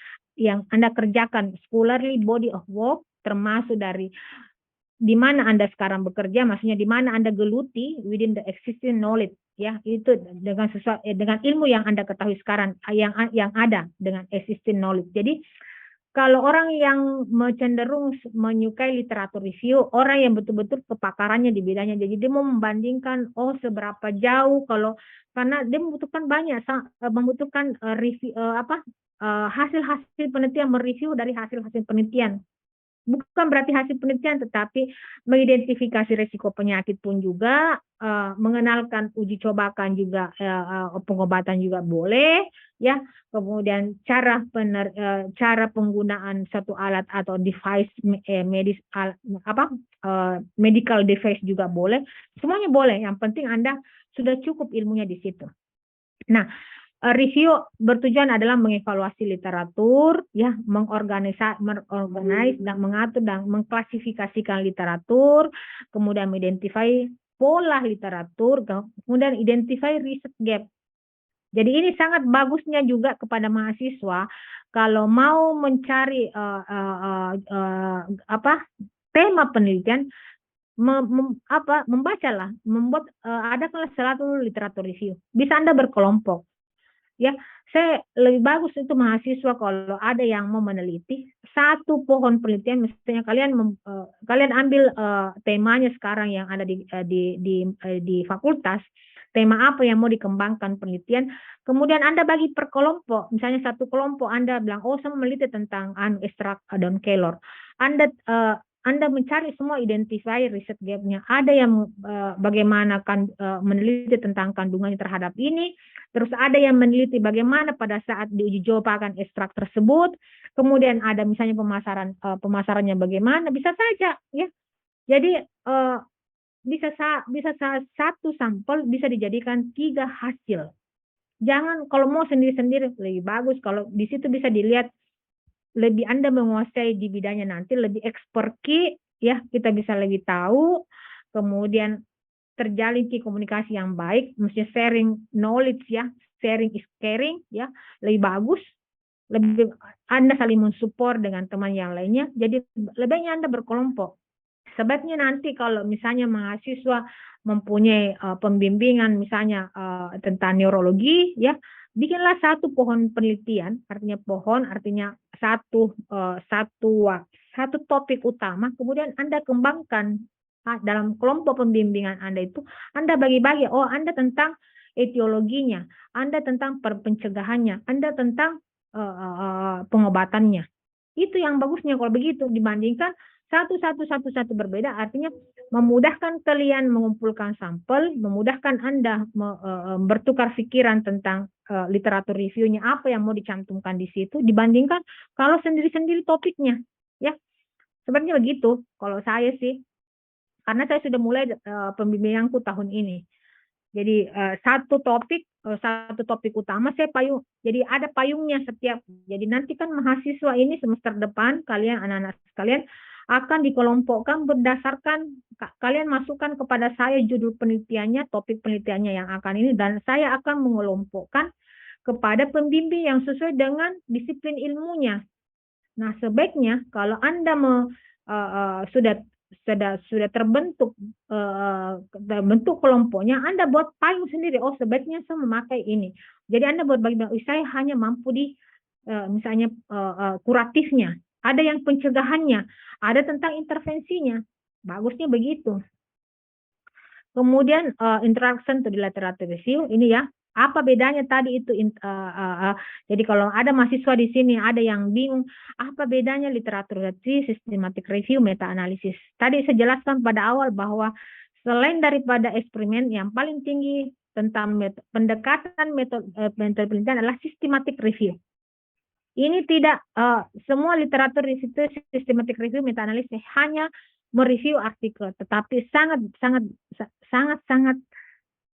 Anda kerjakan, scholarly body of work, termasuk dari di mana Anda sekarang bekerja, maksudnya di mana Anda geluti within the existing knowledge ya, itu dengan ilmu yang Anda ketahui sekarang, yang ada dengan existing knowledge. Jadi kalau orang yang cenderung menyukai literatur review, orang yang betul-betul kepakarannya di bidangnya, jadi dia mau membandingkan seberapa jauh, karena dia membutuhkan banyak, membutuhkan review hasil-hasil penelitian, mereview dari hasil-hasil penelitian bukan berarti hasil penelitian, tetapi mengidentifikasi risiko penyakit pun juga, mengenalkan uji cobakan juga, pengobatan juga boleh, ya. Kemudian cara penggunaan satu alat atau device medical device juga boleh, semuanya boleh. Yang penting Anda sudah cukup ilmunya di situ. Nah, review bertujuan adalah mengevaluasi literatur, ya, mengorganize dan mengatur dan mengklasifikasikan literatur, kemudian identify pola literatur, kemudian identify research gap. Jadi ini sangat bagusnya juga kepada mahasiswa kalau mau mencari tema penelitian, membacalah, ada kelas selalu literatur review. Bisa Anda berkelompok. Ya, saya lebih bagus itu mahasiswa kalau ada yang mau meneliti satu pohon penelitian, misalnya kalian ambil temanya sekarang yang ada di fakultas, tema apa yang mau dikembangkan penelitian, kemudian Anda bagi per kelompok, misalnya satu kelompok Anda bilang, oh saya meneliti tentang ekstrak daun kelor, Anda mencari semua identify riset gapnya. Ada yang bagaimana meneliti tentang kandungannya terhadap ini, terus ada yang meneliti bagaimana pada saat diuji cobakan ekstrak tersebut, kemudian ada misalnya pemasarannya bagaimana, bisa saja, ya. Jadi bisa satu sampel bisa dijadikan 3 hasil. Jangan kalau mau sendiri-sendiri lebih bagus, kalau di situ bisa dilihat lebih Anda menguasai di bidangnya nanti, lebih expert ya, kita bisa lebih tahu, kemudian terjalin komunikasi yang baik, mesti sharing knowledge, ya, sharing is caring, ya, lebih bagus, lebih Anda saling mensupport dengan teman yang lainnya, jadi lebihnya Anda berkelompok. Sebabnya nanti kalau misalnya mahasiswa mempunyai pembimbingan misalnya tentang neurologi, ya, bikinlah satu pohon penelitian, artinya pohon, artinya satu topik utama, kemudian Anda kembangkan dalam kelompok pembimbingan Anda itu, Anda bagi-bagi, oh Anda tentang etiologinya, Anda tentang pencegahannya, Anda tentang pengobatannya. Itu yang bagusnya kalau begitu, dibandingkan satu berbeda, artinya memudahkan kalian mengumpulkan sampel, memudahkan Anda bertukar pikiran tentang literatur reviewnya, apa yang mau dicantumkan di situ, dibandingkan kalau sendiri-sendiri topiknya, ya. Sebenarnya begitu kalau saya sih, karena saya sudah mulai pembimbinganku tahun ini. Jadi satu topik utama saya payung. Jadi ada payungnya setiap. Jadi nanti kan mahasiswa ini semester depan kalian anak-anak sekalian akan dikelompokkan berdasarkan kalian masukkan kepada saya judul penelitiannya, topik penelitiannya yang akan ini, dan saya akan mengelompokkan kepada pembimbing yang sesuai dengan disiplin ilmunya. Nah, sebaiknya kalau Anda sudah terbentuk kelompoknya, Anda buat payung sendiri. Oh, sebaiknya saya memakai ini. Jadi Anda buat bagi-bagi. Saya hanya mampu di misalnya kuratifnya. Ada yang pencegahannya, ada tentang intervensinya. Bagusnya begitu. Kemudian introduction to the literature review ini, ya. Apa bedanya tadi itu? Jadi kalau ada mahasiswa di sini ada yang bingung, apa bedanya literatur review, systematic review, meta analisis. Tadi saya jelaskan pada awal bahwa selain daripada eksperimen, yang paling tinggi tentang pendekatan metode penelitian adalah systematic review. Ini tidak semua literatur itu systematic review, meta analisis hanya mereview artikel, tetapi sangat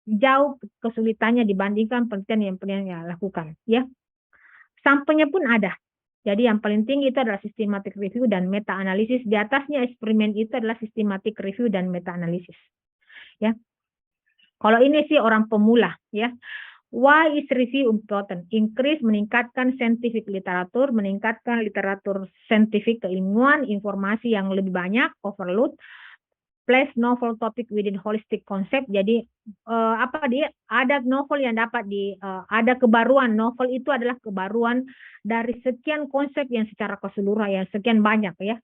jauh kesulitannya dibandingkan penelitian yang lakukan, ya. Sampelnya pun ada. Jadi yang paling tinggi itu adalah systematic review dan meta analisis. Di atasnya eksperimen itu adalah systematic review dan meta analisis, ya. Kalau ini sih orang pemula, ya. Why is review important? Increase, meningkatkan scientific literatur, meningkatkan literatur saintifik keilmuan, informasi yang lebih banyak, overload, place novel topic within holistic concept. Jadi ada novel yang dapat ada kebaruan. Novel itu adalah kebaruan dari sekian konsep yang secara keseluruhan, yang sekian banyak, ya.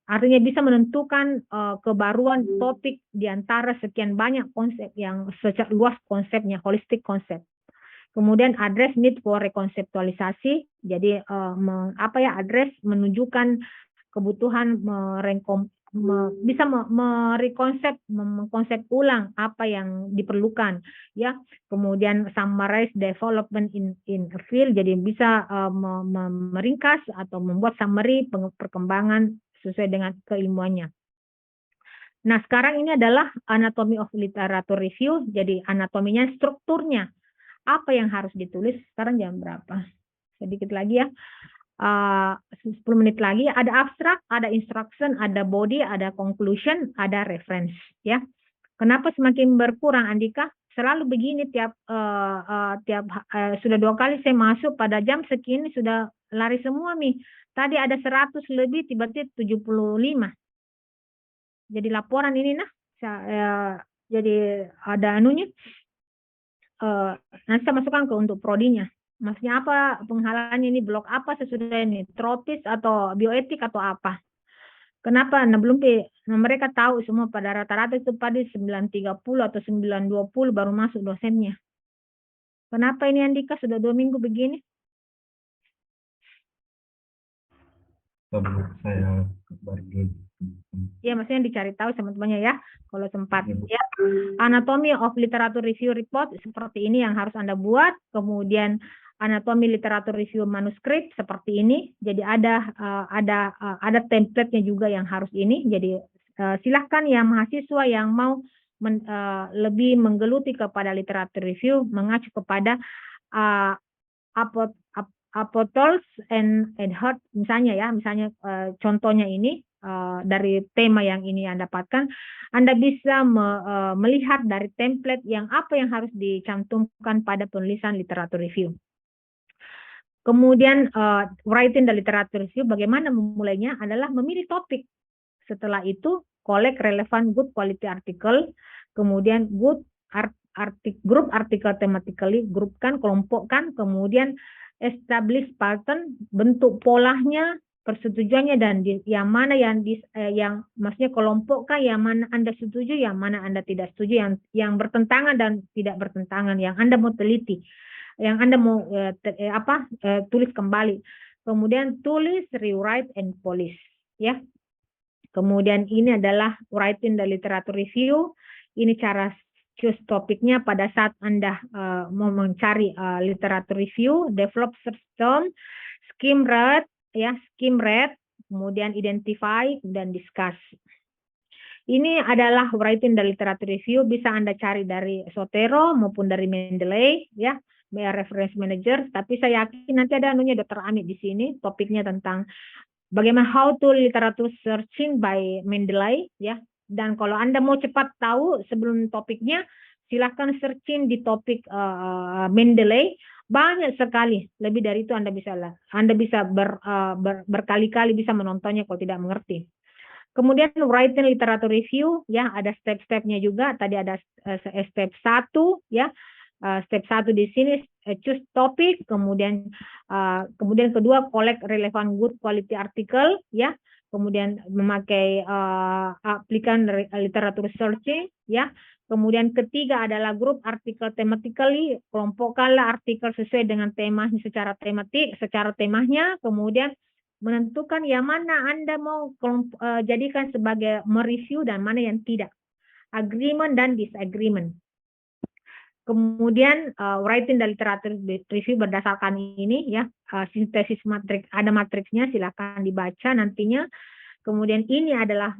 Artinya bisa menentukan kebaruan topik di antara sekian banyak konsep yang secara luas konsepnya, holistic concept. Kemudian address need for rekonseptualisasi. Jadi address menunjukkan kebutuhan bisa mengkonsep ulang apa yang diperlukan, ya. Kemudian summarize development in a field, jadi bisa meringkas atau membuat summary perkembangan sesuai dengan keilmuannya. Nah, sekarang ini adalah anatomy of literature review, jadi anatominya, strukturnya, apa yang harus ditulis. Sekarang jam berapa? Sedikit lagi ya. 10 menit lagi, ada abstrak, ada instruction, ada body, ada conclusion, ada reference, ya. Kenapa semakin berkurang, Andika? Selalu begini sudah 2 kali saya masuk pada jam segini sudah lari semua nih. Tadi ada 100 lebih, tiba-tiba 75. Jadi laporan ini jadi ada anunya. Nanti saya masukkan untuk prodinya. Maksudnya apa penghalangannya ini, blok apa sesudah ini, tropis atau bioetik atau apa? Kenapa? Nah, mereka tahu semua pada rata-rata itu pada 9.30 atau 9.20 baru masuk dosennya. Kenapa ini, Andika, sudah 2 minggu begini? Saya bagi. Ya, maksudnya dicari tahu sama temannya ya, kalau sempat. Ya, anatomy of literature review report seperti ini yang harus Anda buat. Kemudian anatomy literature review manuskrip seperti ini. Jadi ada template-nya juga yang harus ini. Jadi silahkan ya mahasiswa yang mau lebih menggeluti kepada literature review mengacu kepada Apostles and Heart, misalnya ya, contohnya ini dari tema yang ini Anda dapatkan, Anda bisa melihat dari template apa yang harus dicantumkan pada penulisan literatur review. Kemudian writing the literature review, bagaimana memulainya adalah memilih topik. Setelah itu collect relevant good quality article, kemudian group artikel thematically, grupkan, kelompokkan, kemudian establish pattern, bentuk polanya, persetujuannya, dan yang mana yang maksudnya kelompokkan, yang mana Anda setuju, yang mana Anda tidak setuju, yang bertentangan dan tidak bertentangan, yang Anda mau teliti, yang Anda mau tulis kembali. Kemudian tulis, rewrite, and polish, ya. Kemudian ini adalah writing the literature review. Ini cara choose topiknya pada saat Anda mau mencari literature review, develop search term, skim read, kemudian identify dan discuss. Ini adalah writing the literature review, bisa Anda cari dari Sotero maupun dari Mendeley, ya, reference manager. Tapi saya yakin nanti ada anunya Dr. Amit di sini, topiknya tentang bagaimana how to literature searching by Mendeley, ya. Dan kalau Anda mau cepat tahu sebelum topiknya, silahkan searching di topik Mendeley. Banyak sekali, lebih dari itu Anda bisa berkali-kali bisa menontonnya kalau tidak mengerti. Kemudian writing literature review, ya, ada step-stepnya juga. Tadi ada step 1, ya. Step 1 di sini choose topik, kemudian kedua collect relevant good quality article, ya. Kemudian memakai aplikan literature searching, ya. Kemudian ketiga adalah grup artikel thematically, kelompokkanlah artikel sesuai dengan temanya secara temanya, kemudian menentukan yang mana Anda mau jadikan sebagai mereview dan mana yang tidak. Agreement dan disagreement. Kemudian writing the literature review berdasarkan ini, ya, sintesis matriks, ada matriksnya, silakan dibaca nantinya. Kemudian ini adalah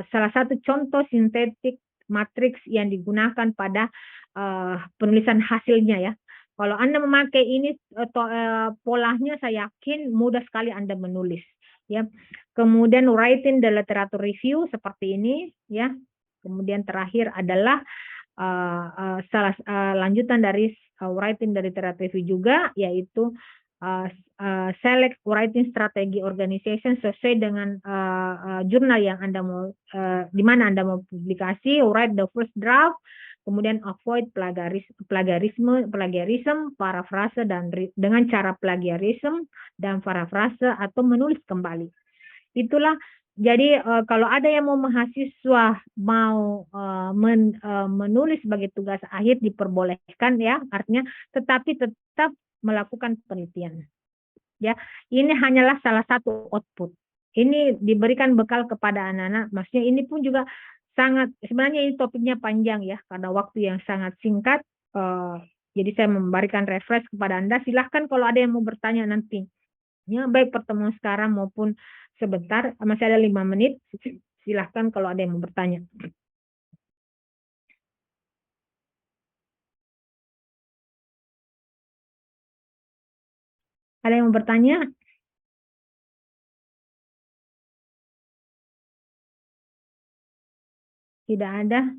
salah satu contoh sintetik matriks yang digunakan pada penulisan hasilnya, ya. Kalau Anda memakai ini polanya, saya yakin mudah sekali Anda menulis, ya. Kemudian writing the literature review seperti ini, ya. Kemudian terakhir adalah lanjutan dari writing the literature review juga, yaitu select writing strategy organization sesuai dengan jurnal yang Anda mau, di mana Anda mau publikasi, write the first draft, kemudian avoid plagiarism, parafrase, dan dengan cara plagiarism dan parafrase atau menulis kembali. Itulah. Jadi kalau ada yang mau mahasiswa mau menulis sebagai tugas akhir diperbolehkan, ya, artinya tetapi tetap melakukan penelitian, ya. Ini hanyalah salah satu output, ini diberikan bekal kepada anak-anak. Maksudnya ini pun juga sangat, sebenarnya ini topiknya panjang ya, karena waktu yang sangat singkat. Jadi saya memberikan refresh kepada Anda. Silahkan kalau ada yang mau bertanya nanti. Ya, baik pertemuan sekarang maupun sebentar, masih ada 5 menit. Silahkan kalau ada yang mau bertanya. Ada yang mau bertanya? Tidak ada.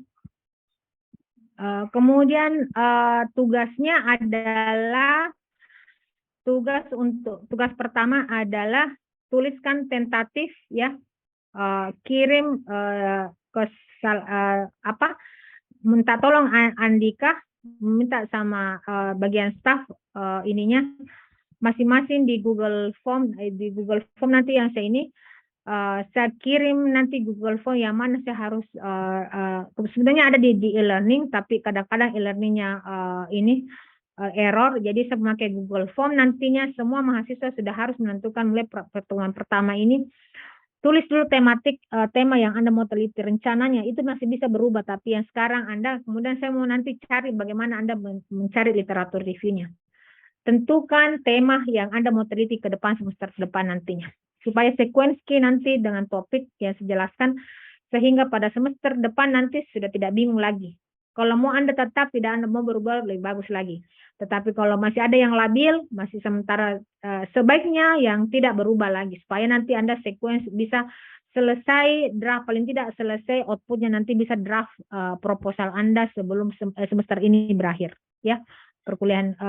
Kemudian tugasnya adalah tugas pertama adalah tuliskan tentatif ya, kirim ke apa, minta tolong Andika, minta sama bagian staff ininya masing-masing di Google Form, nanti yang saya ini saya kirim nanti Google Form yang mana saya harus sebenarnya ada di e-learning, tapi kadang-kadang e-learningnya ini error, jadi saya memakai Google Form. Nantinya semua mahasiswa sudah harus menentukan mulai pertemuan pertama ini, tulis dulu tema yang Anda mau teliti. Rencananya itu masih bisa berubah, tapi yang sekarang Anda, kemudian saya mau nanti cari bagaimana Anda mencari literatur reviewnya. Tentukan tema yang Anda mau teliti ke depan, semester depan nantinya. Supaya sekuensi nanti dengan topik yang saya jelaskan, sehingga pada semester depan nanti sudah tidak bingung lagi. Kalau mau Anda tetap, tidak Anda mau berubah, lebih bagus lagi. Tetapi kalau masih ada yang labil, masih sementara sebaiknya yang tidak berubah lagi. Supaya nanti Anda sekuensi bisa selesai draft, paling tidak selesai outputnya nanti bisa draft proposal Anda sebelum semester ini berakhir. Ya, perkuliahan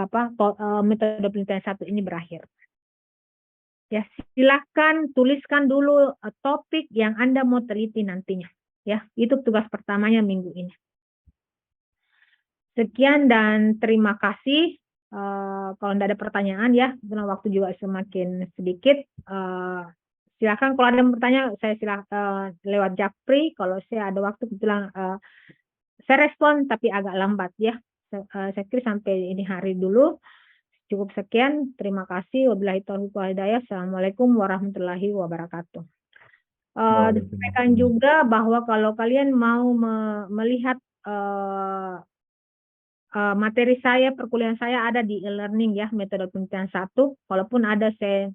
metode penelitian 1 ini berakhir. Ya, silahkan tuliskan dulu topik yang Anda mau teliti nantinya. Ya, itu tugas pertamanya minggu ini. Sekian dan terima kasih. Kalau tidak ada pertanyaan ya, karena waktu juga semakin sedikit. Silakan kalau ada yang bertanya, saya silakan lewat Japri. Kalau saya ada waktu kebetulan saya respon, tapi agak lambat ya. Saya kira sampai ini hari dulu. Cukup sekian. Terima kasih. Wabillahi taufiq wal hidayah. Assalamualaikum warahmatullahi wabarakatuh. Disampaikan juga bahwa kalau kalian mau melihat materi saya, perkuliahan saya ada di e-learning ya, metode penelitian 1. Walaupun ada saya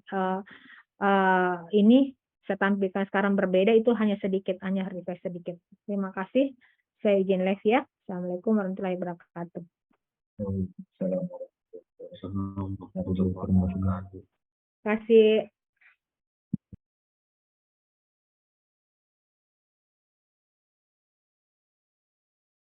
ini saya tampilkan sekarang berbeda, itu hanya sedikit, hanya refresh sedikit. Terima kasih. Saya izin live ya. Assalamualaikum warahmatullahi wabarakatuh. Assalamualaikum warahmatullahi wabarakatuh. Kasih